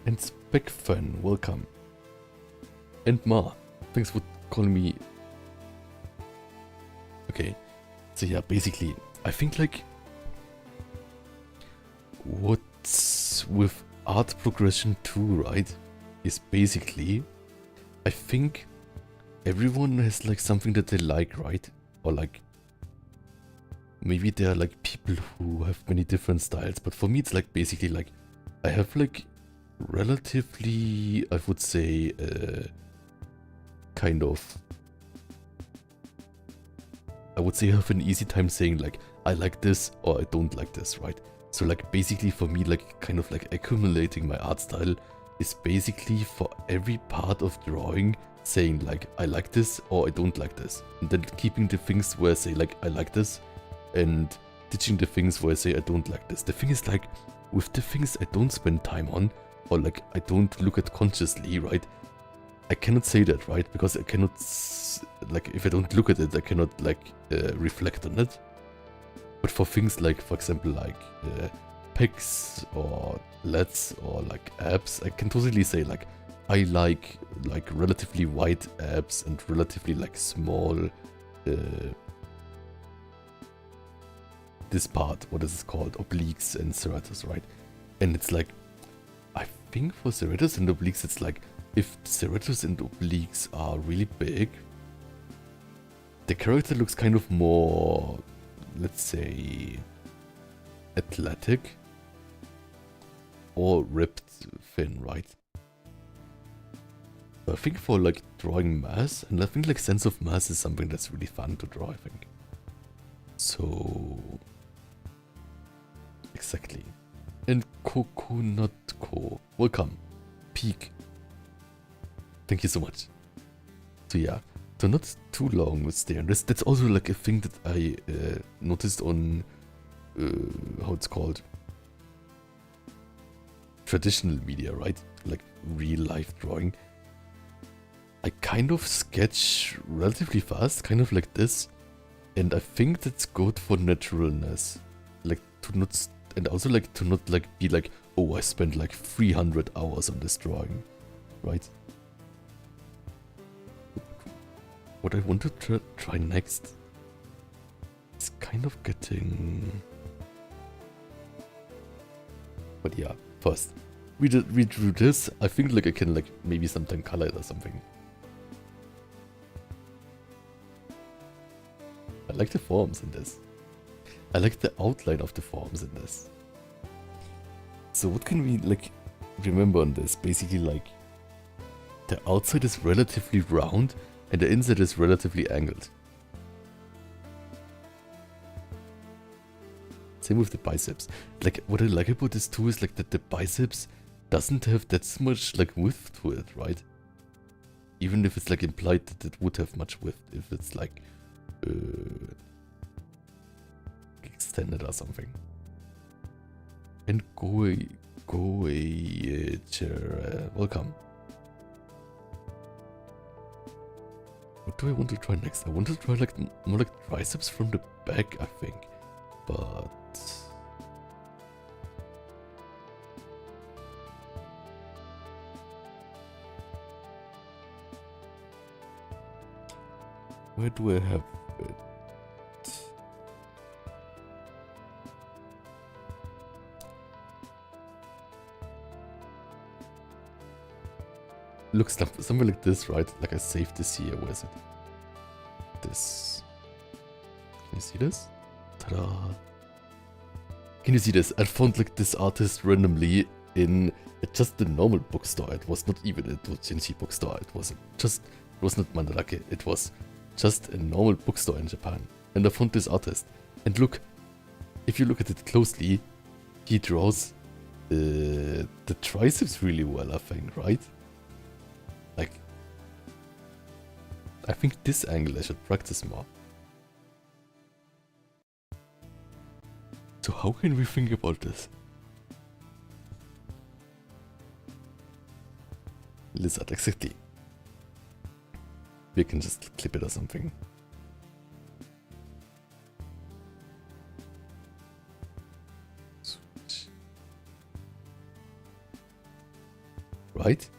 A: And Specfan, welcome. And Ma, thanks for calling me. Okay, so yeah, basically, I think like what's with art progression too, right, is basically, I think everyone has like something that they like, right? Or like, maybe there are like people who have many different styles, but for me it's like basically like, I have like relatively, I would say, kind of I would say I have an easy time saying like, I like this or I don't like this, right? So like basically for me, like kind of like accumulating my art style is basically for every part of drawing saying like, I like this or I don't like this. And then keeping the things where I say like, I like this, and ditching the things where I say I don't like this. The thing is like, with the things I don't spend time on, or like I don't look at consciously, right? I cannot say that, right? Because I cannot, like, if I don't look at it, I cannot, like, reflect on it. But for things like, for example, like, pecs or lats or, like, abs, I can totally say, like, I like, relatively wide abs and relatively, like, small, this part, what is it called? Obliques and serratus, right? And it's like, I think for serratus and obliques, it's like, if serratus and obliques are really big, the character looks kind of more, let's say, athletic or ripped thin, right? But I think for like drawing mass, and I think like sense of mass is something that's really fun to draw, I think. So, exactly. And Coconut Co. Welcome. Peak. Thank you so much. So yeah, so not too long with stay on this. That's also like a thing that I noticed on, how it's called, traditional media, right? Like real life drawing. I kind of sketch relatively fast, kind of like this. And I think that's good for naturalness. Like to not, and also like to not like be like, oh, I spent like 300 hours on this drawing, right? What I want to try next is kind of getting... But yeah, first, we drew this. I think like I can like maybe sometime color it or something. I like the forms in this. I like the outline of the forms in this. So what can we like remember on this? Basically like the outside is relatively round and the inside is relatively angled. Same with the biceps. Like what I like about this too is like that the biceps doesn't have that much like width to it, right? Even if it's like implied that it would have much width if it's like extended or something. And welcome. What do I want to try next? I want to try like more like triceps from the back, I think. But where do I have it? Looks something like this, right? Like I saved this here. Where is it? This. Can you see this? Ta-da! Can you see this? I found like this artist randomly in just the normal bookstore. It was not even a doujinshi bookstore. It was not Mandarake. It was just a normal bookstore in Japan. And I found this artist. And look, if you look at it closely, he draws the triceps really well, I think, right? Like, I think this angle I should practice more. So how can we think about this? Lizard, exactly. We can just clip it or something. Switch. Right?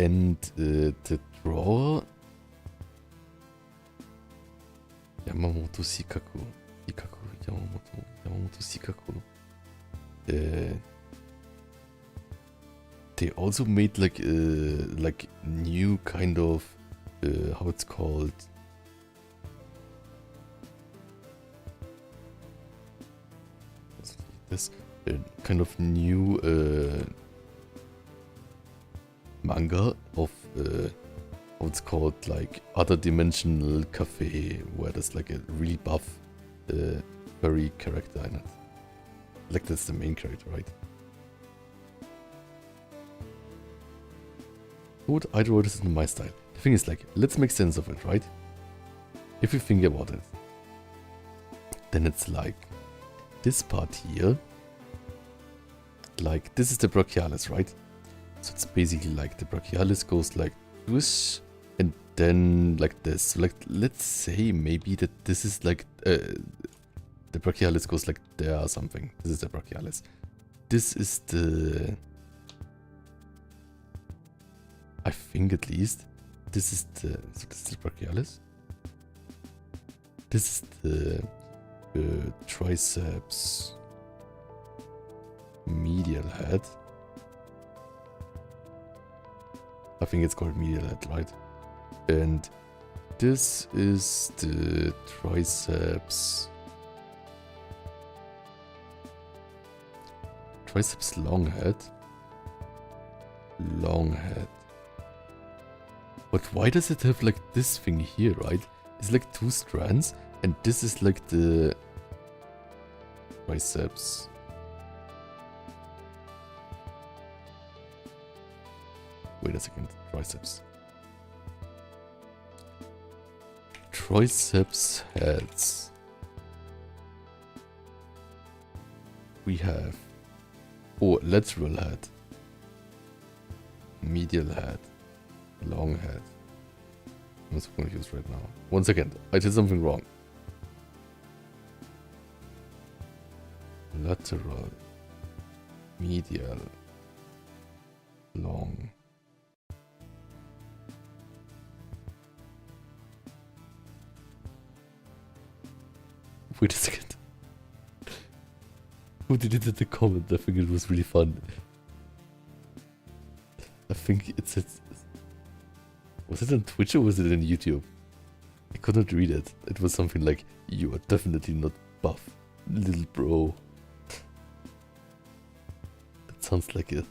A: And the drawer... Yamamoto Shikaku. Yamamoto Shikaku. They also made like new kind of how it's called. This kind of new manga of what's called like other dimensional cafe where there's like a really buff furry character in it. Like that's the main character, right? What I wrote this in my style. The thing is like, let's make sense of it, right? If you think about it, then it's like this part here, like this is the brachialis, right? So it's basically like the brachialis goes like this and then like this. So like let's say maybe that this is like the brachialis goes like there or something. This is the brachialis. This is the, I think at least, this is the, so this is the brachialis. This is the triceps medial head. I think it's called medial head, right? And this is the triceps long head. Long head. But why does it have like this thing here, right? It's like two strands, and this is like the triceps. Wait a second, triceps. Triceps heads. We have, oh, lateral head, medial head, long head. I'm so confused right now. 1 second, I did something wrong. Lateral, medial, long. Wait a second. Who did it in the comment? I think it was really fun. I think it said... Was it on Twitch or was it on YouTube? I could not read it. It was something like, you are definitely not buff, little bro. That sounds like a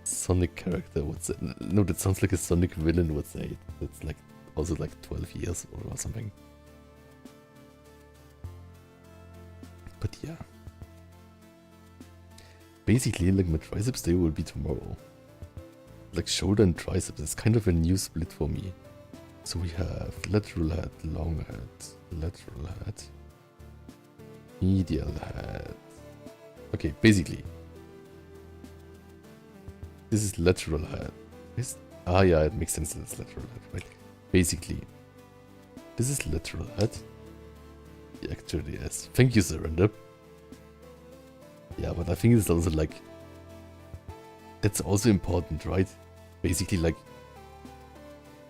A: Sonic character would say. No, that sounds like a Sonic villain would say. That's like also like 12 years or something. But yeah. Basically, like my triceps day will be tomorrow. Like shoulder and triceps, it's kind of a new split for me. So we have lateral head, long head, lateral head, medial head. Okay, basically. This is lateral head. Yeah, it makes sense that it's lateral head, right? Basically. This is lateral head. Yeah, actually, yes. Thank you, Surrender. Yeah, but I think it's also like... That's also important, right? Basically, like...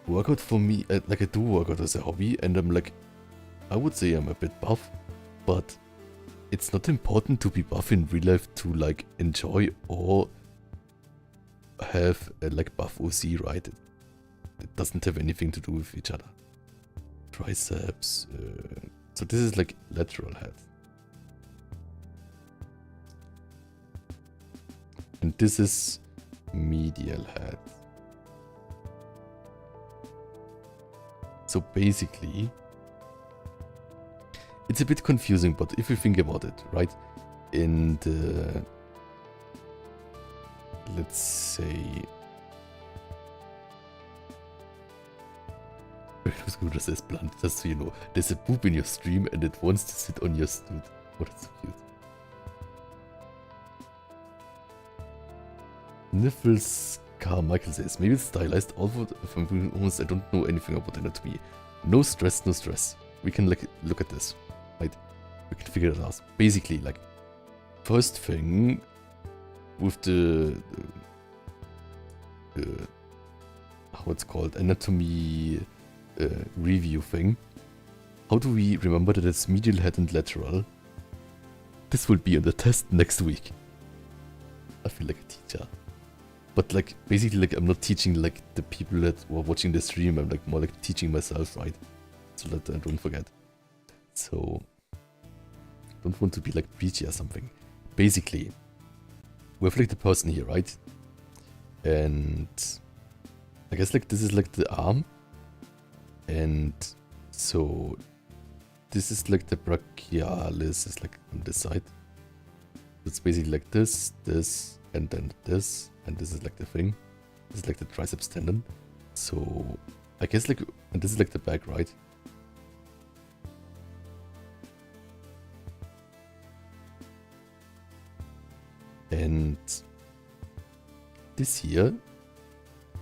A: Workout for me... like, I do workout as a hobby, and I'm like... I would say I'm a bit buff, but... It's not important to be buff in real life to, like, enjoy or... have, like, buff OC, right? It doesn't have anything to do with each other. Triceps... So this is like lateral head. And this is medial head. So basically, it's a bit confusing, but if you think about it, right? In the, let's say, Scooter says blunt, just so you know, there's a poop in your stream and it wants to sit on your snoot. Oh, that's so cute. Niffles Carmichael says, maybe it's stylized, although if I'm being honest, I don't know anything about anatomy. No stress, no stress. We can like look at this, right? We can figure it out. Basically, like, first thing with the how it's called, anatomy review thing. How do we remember that it's medial head and lateral? This will be on the test next week. I feel like a teacher. But like, basically, like, I'm not teaching like the people that were watching the stream. I'm like more like teaching myself, right? So that I don't forget. So, don't want to be like preachy or something. Basically, we have like the person here, right? And I guess like this is like the arm. And so this is like the brachialis is like on this side. It's basically like this, and then this, and this is like the thing. This is like the triceps tendon. So I guess like, and this is like the back, right? And this here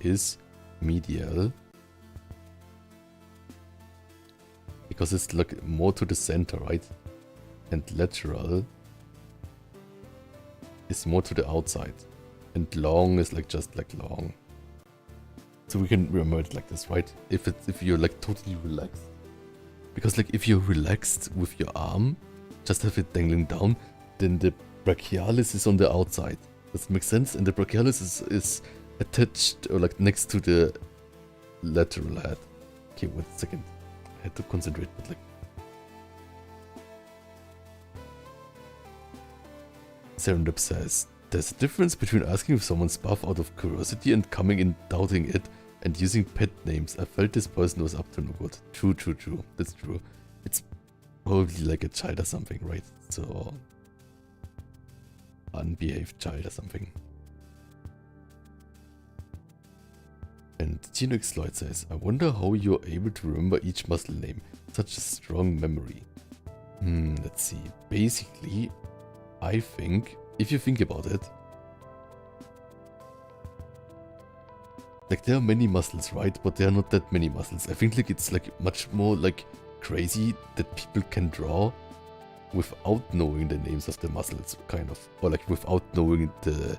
A: is medial. Because it's like more to the center, right? And lateral is more to the outside. And long is like just like long. So we can remember it like this, right? If you're like totally relaxed. Because like if you're relaxed with your arm, just have it dangling down, then the brachialis is on the outside. Does that make sense? And the brachialis is attached or like next to the lateral head. Okay, wait a second. I had to concentrate, but like... Serendip says, there's a difference between asking if someone's buff out of curiosity and coming in doubting it and using pet names. I felt this person was up to no good. True. That's true. It's probably like a child or something, right? So... unbehaved child or something. And Genox Lloyd says, I wonder how you're able to remember each muscle name. Such a strong memory. Let's see. Basically, I think, if you think about it, like there are many muscles, right? But there are not that many muscles. I think like it's like much more like crazy that people can draw without knowing the names of the muscles, kind of. Or like without knowing the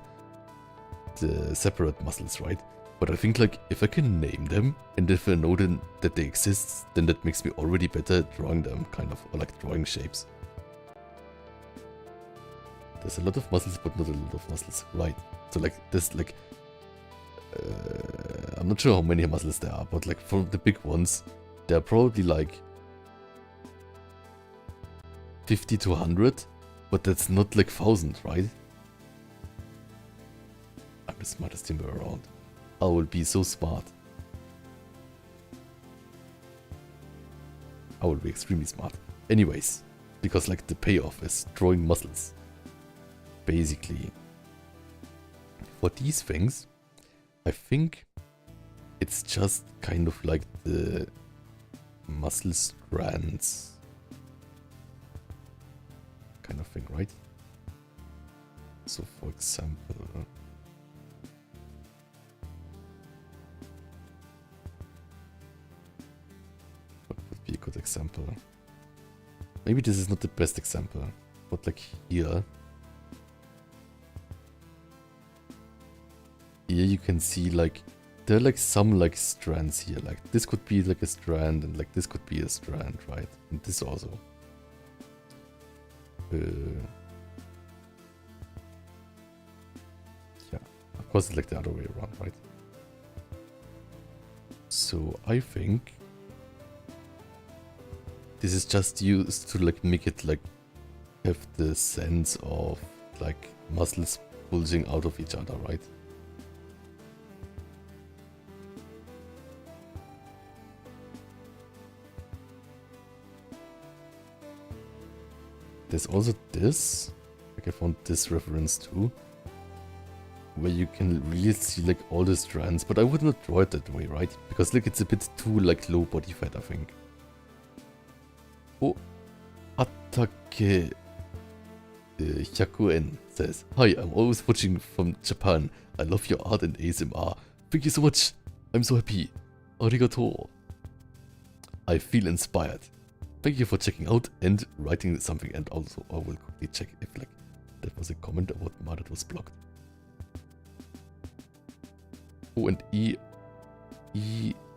A: separate muscles, right? But I think like if I can name them and if I know then that they exist, then that makes me already better at drawing them, kind of, or like drawing shapes. There's a lot of muscles, but not a lot of muscles, right? So like there's like, I'm not sure how many muscles there are, but like for the big ones, there are probably like 50 to 100, but that's not like 1,000, right? I'm the smartest timber around. I will be so smart. I will be extremely smart. Anyways, because like the payoff is drawing muscles. Basically, for these things, I think it's just kind of like the muscle strands kind of thing, right? So for example, what would be a good example? Maybe this is not the best example, but like here you can see like there are like some like strands here, like this could be like a strand and like this could be a strand, right? And this also. Yeah, of course it's like the other way around, right? So I think this is just used to like make it like have the sense of like muscles bulging out of each other, right? There's also this, like I found this reference too, where you can really see like all the strands, but I would not draw it that way, right? Because like it's a bit too like low body fat, I think. Oh, Atake Hyakuen says, hi, I'm always watching from Japan. I love your art and ASMR. Thank you so much. I'm so happy. Arigato. I feel inspired. Thank you for checking out and writing something, and also I will quickly check if like that was a comment about Ma that was blocked. Oh, and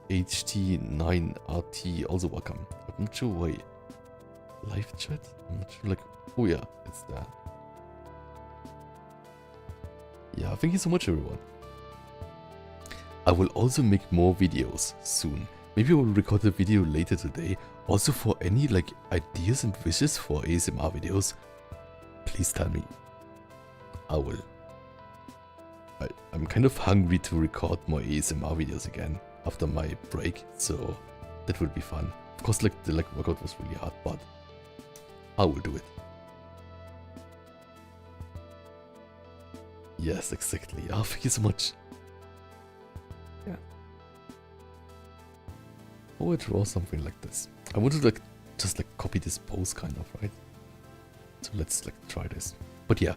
A: EHT9RT also welcome. I'm not sure why. Live chat? I'm not sure, like, oh yeah, it's there. Yeah, thank you so much everyone. I will also make more videos soon. Maybe I will record a video later today. Also, for any like ideas and wishes for ASMR videos, please tell me. I will. Bye. I'm kind of hungry to record more ASMR videos again after my break, so that will be fun. Of course, like the workout was really hard, but I will do it. Yes, exactly. Oh, thank you so much. Yeah. Oh, I draw something like this. I want to like just like copy this pose kind of, right? So let's like try this. But yeah,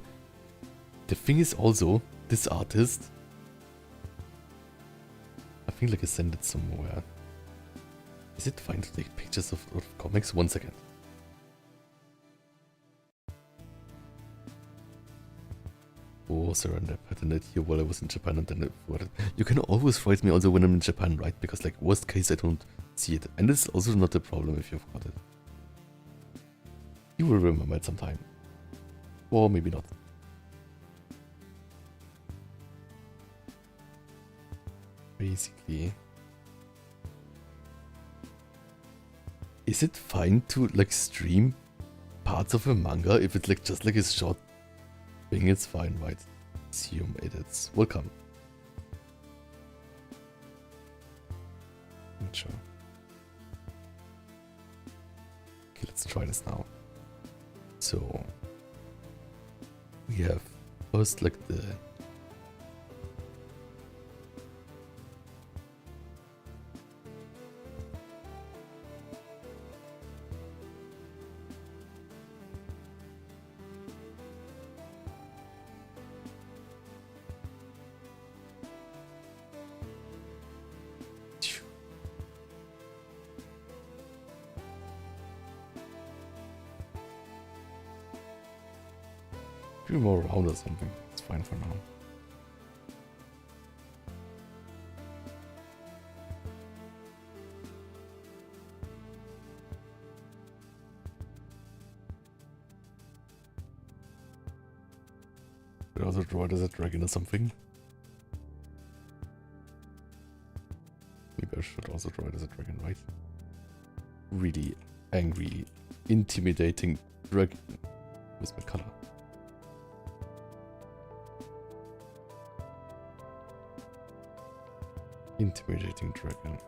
A: the thing is also, this artist, I think like I sent it somewhere. Is it fine to take pictures of comics? 1 second. Oh, surrender. I did it here while I was in Japan and then it forwarded. You can always write me also when I'm in Japan, right? Because like worst case I don't see it. And it's also not a problem if you've got it. You will remember it sometime. Or maybe not. Basically. Is it fine to like stream parts of a manga if it's like just like a short thing? It's fine, right? Assume edits. Welcome. Not sure. Okay, let's try this now. So we have first like the few more around or something. It's fine for now. Could also draw it as a dragon or something. Maybe I should also draw it as a dragon, right? Really angry, intimidating dragon. Where's my color? Intimidating dragon.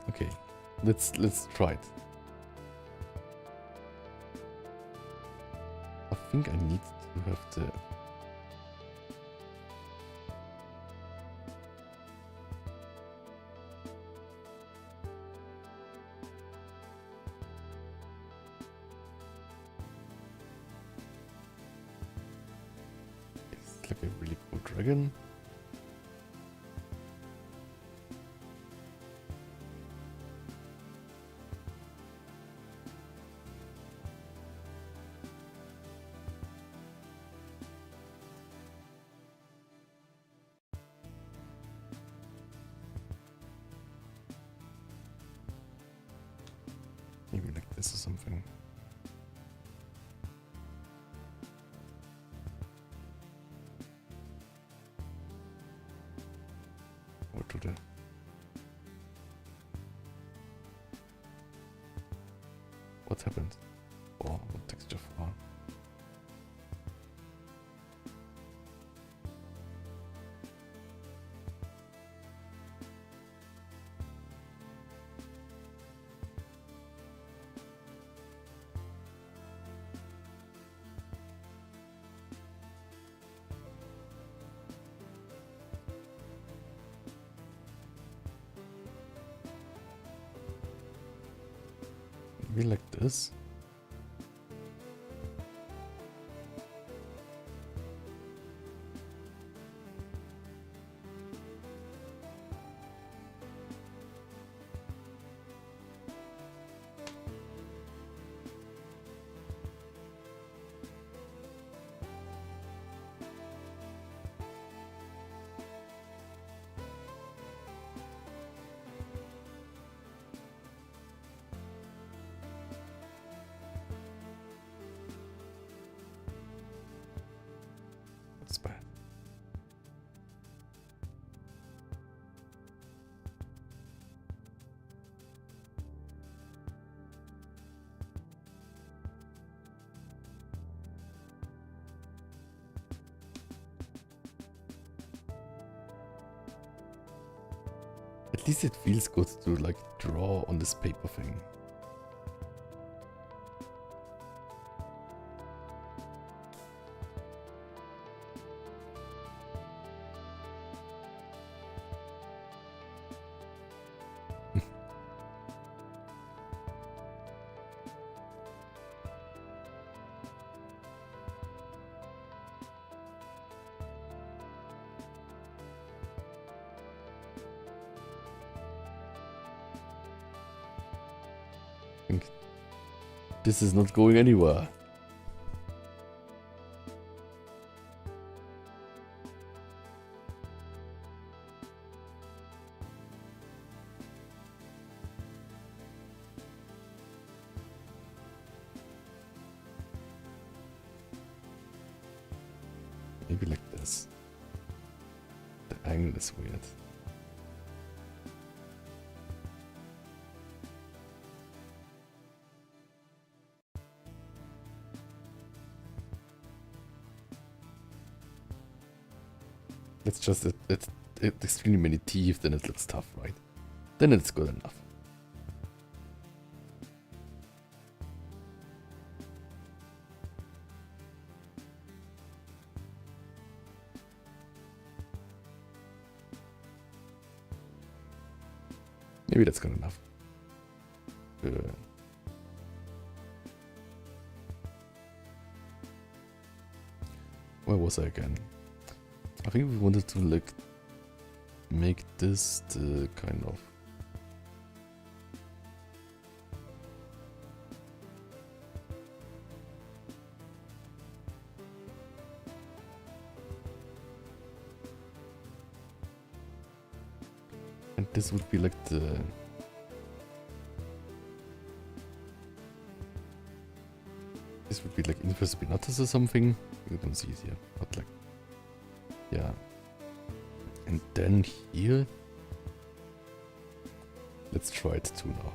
A: Okay, let's try it. I think I need to have the like a really cool dragon. Maybe like this or something. Or to the what happened? Oh, what texture far? Maybe like this. looks bad. At least it feels good to like draw on this paper thing. This is not going anywhere. Maybe like this. The angle is weird. It's just it's extremely many teeth, then it looks tough, right? Then it's good enough. Maybe that's good enough. Where was I again? I think we wanted to like make this the kind of and this would be like the this would be like inverse spinatus or something. You don't see it here, but like yeah. And then here, let's try it too now.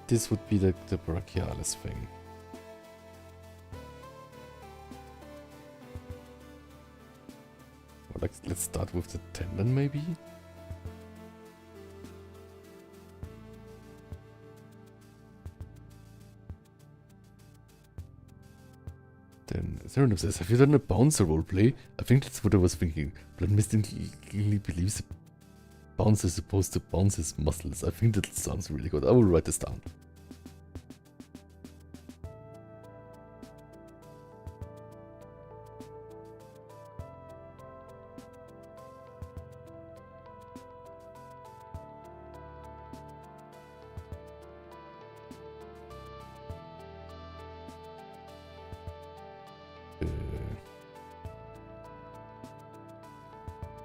A: This would be the brachialis thing. Or like, let's start with the tendon maybe. Then Serenum says, have you done a bouncer roleplay? I think that's what I was thinking, but I mistakenly believes bouncer is supposed to bounce his muscles. I think that sounds really good. I will write this down.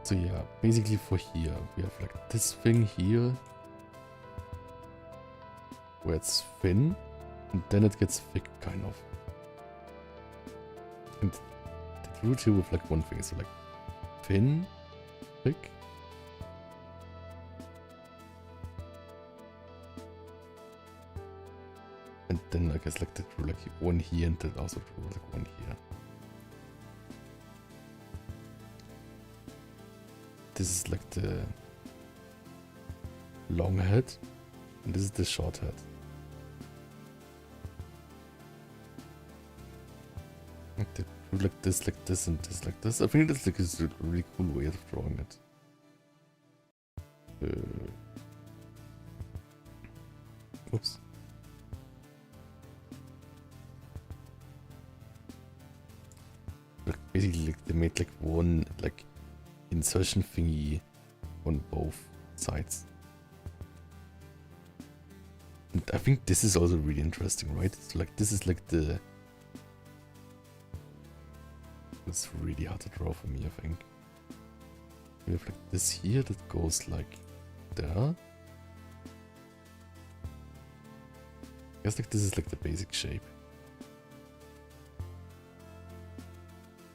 A: So yeah, basically for here, we have like this thing here, where it's thin, and then it gets thick, kind of. And the root here with like one thing, so like thin, thick. And then I guess like the like one here, and then also like one here. This is like the long head, and this is the short head. Like, they do like this, and this like this. I think that's like a really cool way of drawing it. Oops. Like basically, like they made like one like insertion thingy on both sides. And I think this is also really interesting, right? So like this is like the... It's really hard to draw for me, I think. We have like this here that goes like there. I guess like this is like the basic shape.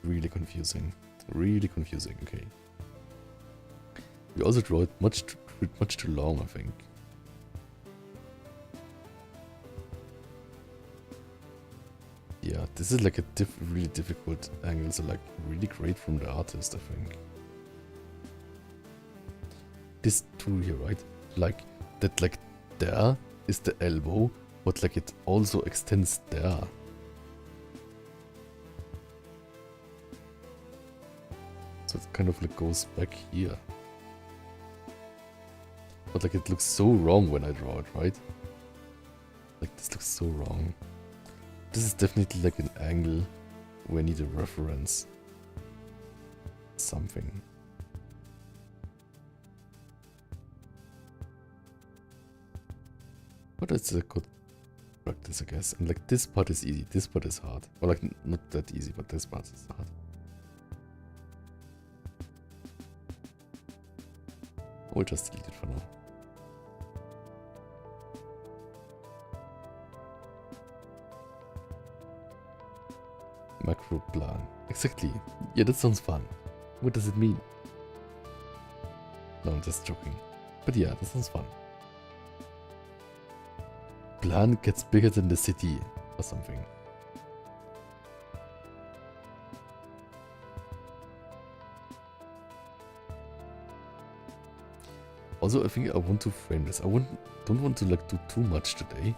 A: Really confusing. Really confusing, okay. We also draw it much too long, I think. Yeah, this is like a really difficult angle, so like really great from the artist, I think. This too here, right? Like that, like there is the elbow, but like it also extends there. So it kind of like goes back here. But like it looks so wrong when I draw it, right? Like this looks so wrong. This is definitely like an angle where I need a reference. Something. But it's a good practice, I guess. And like this part is easy, this part is hard. Or like not that easy, but this part is hard. We'll just delete it for now. Macro plan. Exactly. Yeah, that sounds fun. What does it mean? No, I'm just joking. But yeah, that sounds fun. Plan gets bigger than the city or something. Also, I think I want to frame this. Don't want to like do too much today,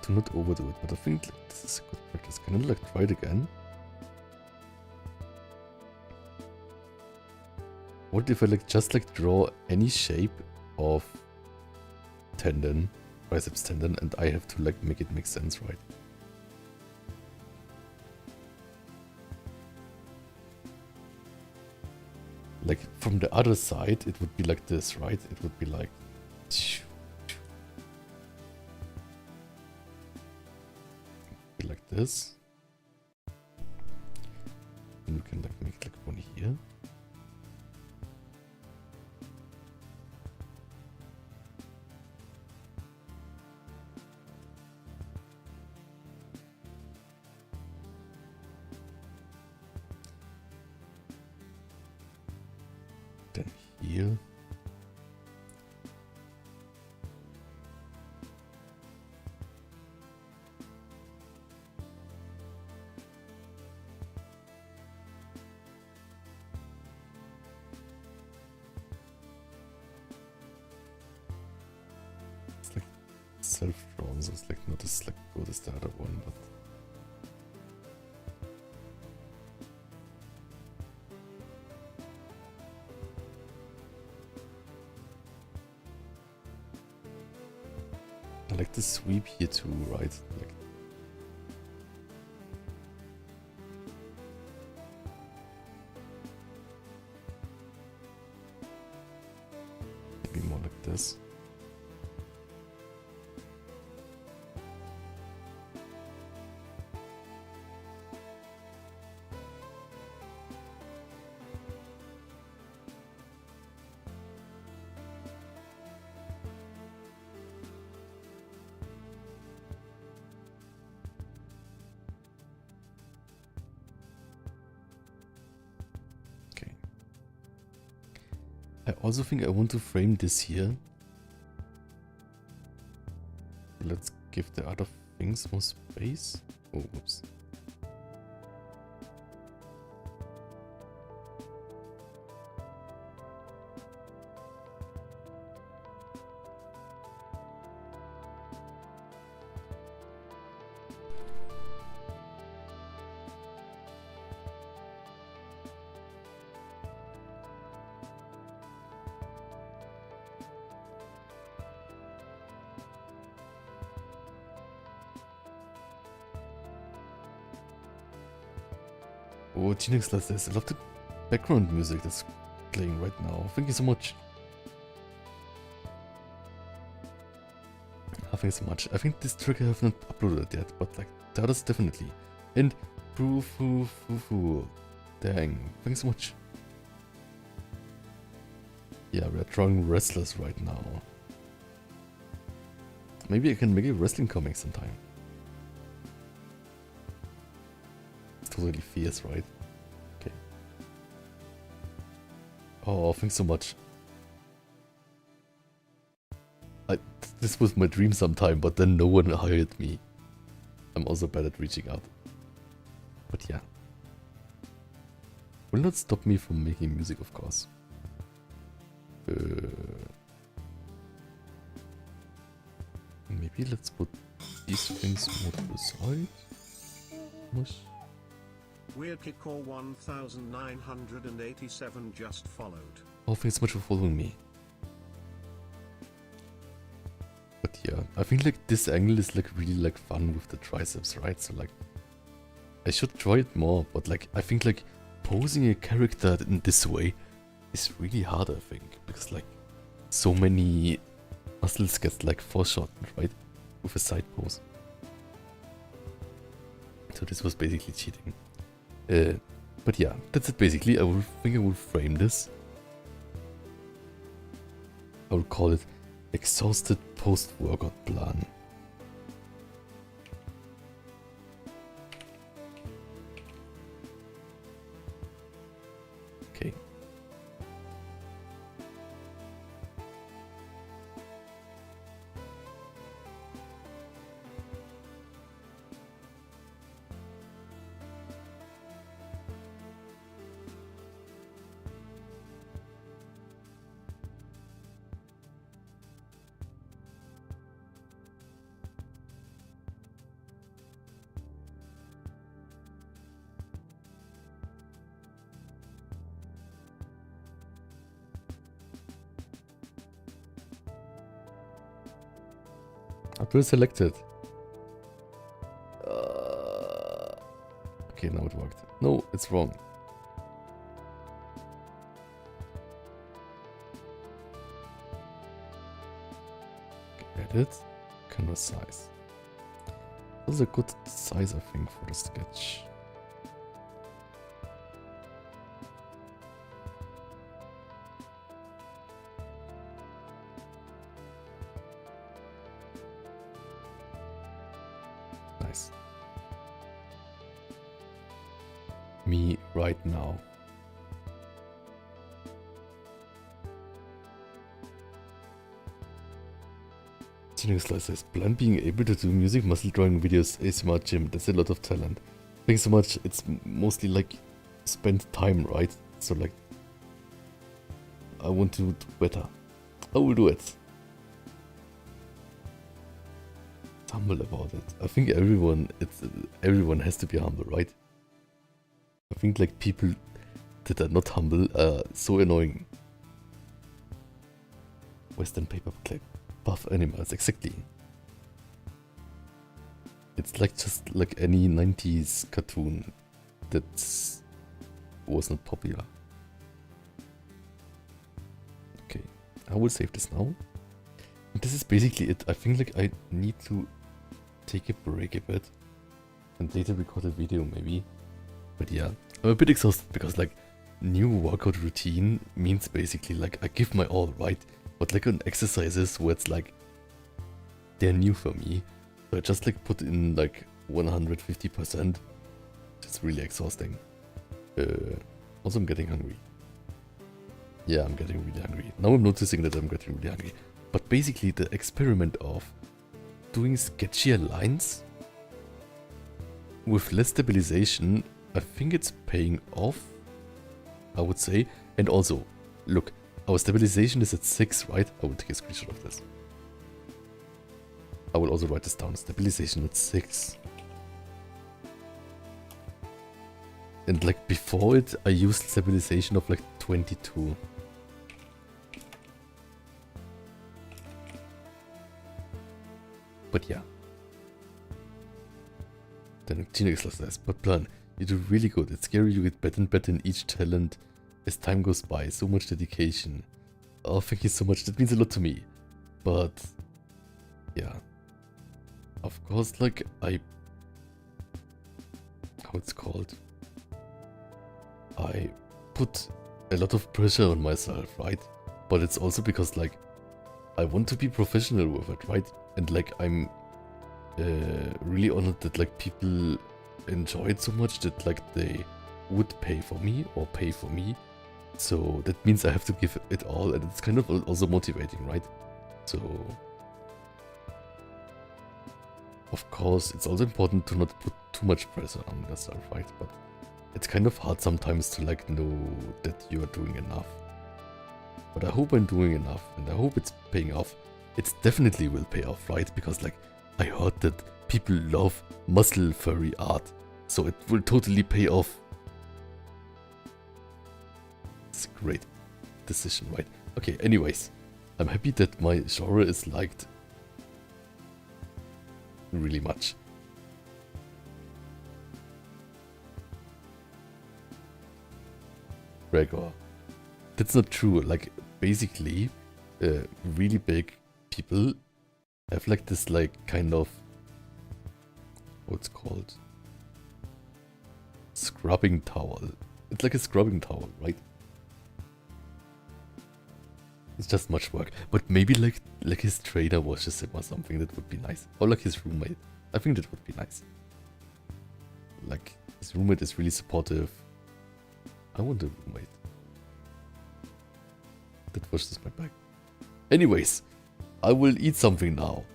A: to not overdo it. But I think like, this is a good practice. Can I like try it again? What if I like just like draw any shape of tendon, biceps tendon, and I have to like make it make sense, right? Like from the other side, it would be like this, right? It would be like this. And we can like make like one here. Then here. It's like self-drawn, so it's like not as like good as the other one, but I like the sweep here too, right? Like maybe more like this. I also think I want to frame this here. Let's give the other things more space. Oh, whoops. Oh, Genix loves this. I love the background music that's playing right now. Thank you so much. Thank you so much. I think this trick I have not uploaded yet, but like the others definitely. And dang, thanks so much. Yeah, we are drawing wrestlers right now. Maybe I can make a wrestling comic sometime. Totally fierce, right? Okay. Oh, thanks so much. This was my dream sometime, but then no one hired me. I'm also bad at reaching out. But yeah. Will not stop me from making music, of course. Maybe let's put these things more to the side. Mush.
B: Weird Kikor 1987 just followed.
A: Oh, thanks so much for following me. But yeah, I think like this angle is like really like fun with the triceps, right? So like, I should try it more, but like, I think like posing a character in this way is really hard, I think, because like so many muscles get like foreshortened, right? With a side pose. So this was basically cheating. But yeah, that's it basically. I think I will frame this. I will call it Exhausted Post-Workout Plan. Okay. I will select it. Okay, now it worked. No, it's wrong. Edit. Canvas size. This is a good size, I think, for the sketch. Nice. Me right now. Slice says, plan being able to do music, muscle drawing videos, ASMR gym. That's a lot of talent. Thanks so much. It's mostly like spend time, right? So like, I want to do better. I will do it. Humble about it. I think everyone has to be humble, right? I think like people that are not humble are so annoying. Western paperclip. Buff animals, exactly. It's like just like any 90s cartoon that was not popular. Okay, I will save this now. And this is basically it. I think like I need to take a break a bit and later record a video maybe. But yeah, I'm a bit exhausted because like new workout routine means basically like I give my all, right? But like on exercises where it's like they're new for me, so I just like put in like 150%. It's really exhausting. Also I'm getting hungry. Yeah, I'm getting really hungry. Now I'm noticing that I'm getting really hungry. But basically the experiment of doing sketchier lines with less stabilization, I think it's paying off, I would say. And also, look, our stabilization is at 6, right? I will take a screenshot of this. I will also write this down. Stabilization at 6. And like before it, I used stabilization of like 22. But yeah. Then Genius says, but plan, you do really good. It's scary you get better and better in each talent as time goes by. So much dedication. Oh, thank you so much. That means a lot to me. But yeah. Of course, like how it's called? I put a lot of pressure on myself, right? But it's also because like I want to be professional with it, right? And like I'm really honored that like people enjoy it so much that like they would pay for me or pay for me So that means I have to give it all, and it's kind of also motivating, right? So of course it's also important to not put too much pressure on yourself, right? But it's kind of hard sometimes to like know that you're doing enough. But I hope I'm doing enough, and I hope it's paying off. It definitely will pay off, right? Because like I heard that people love muscle furry art, so it will totally pay off. It's a great decision, right? Okay, anyways, I'm happy that my genre is liked really much. Gregor. That's not true. Like, basically, really big people have like this, like, kind of, what's called? Scrubbing towel. It's like a scrubbing towel, right? It's just much work. But maybe like his trainer washes him or something. That would be nice. Or like his roommate. I think that would be nice. Like, his roommate is really supportive. I want a roommate that washes my back. Anyways, I will eat something now.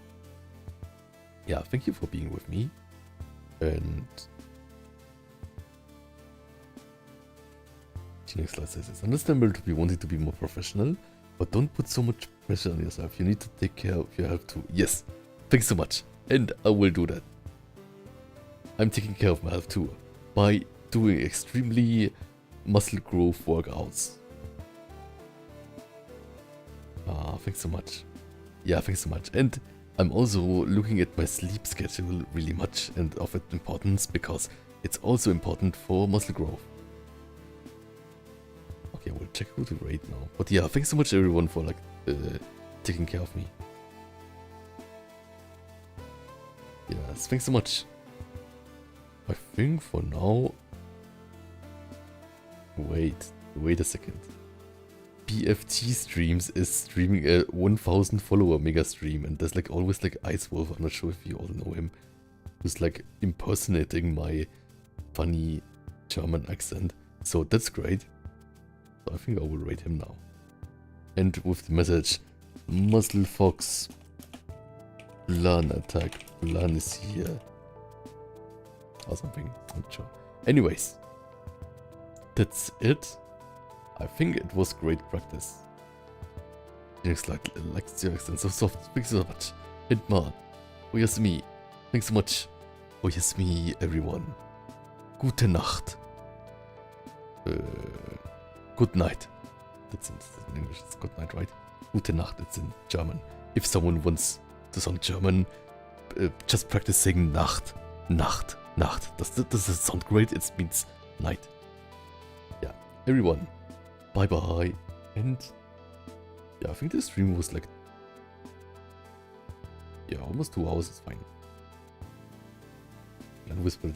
A: Yeah, thank you for being with me. And Genix says it's understandable to be wanting to be more professional, but don't put so much pressure on yourself. You need to take care of your health too. Yes, thanks so much. And I will do that. I'm taking care of my health too by doing extremely muscle growth workouts. Thanks so much. Yeah, thanks so much. And I'm also looking at my sleep schedule really much and of its importance, because it's also important for muscle growth. Okay, we'll check who to rate now. But yeah, thanks so much everyone for like taking care of me. Yes, thanks so much. I think for now... Wait a second. BFT Streams is streaming a 1000 follower mega stream, and there's like always like Ice Wolf, I'm not sure if you all know him, who's like impersonating my funny German accent. So that's great. So I think I will rate him now. And with the message, Muscle Fox, Plan attack, Plan is here. Or something, I'm not sure. Anyways, that's it. I think it was great practice. Linux likes your accent so soft. Thanks so much. Hintman. Oh yes me. Thanks so much. Oh yes me, everyone. Gute Nacht. Good night. That's in English. It's good night, right? Gute Nacht. It's in German. If someone wants to sound German, just practice saying Nacht. Nacht. Nacht. Does it sound great? It means night. Yeah. Everyone. Bye bye. And yeah, I think the stream was like, yeah, almost 2 hours is fine. And whisper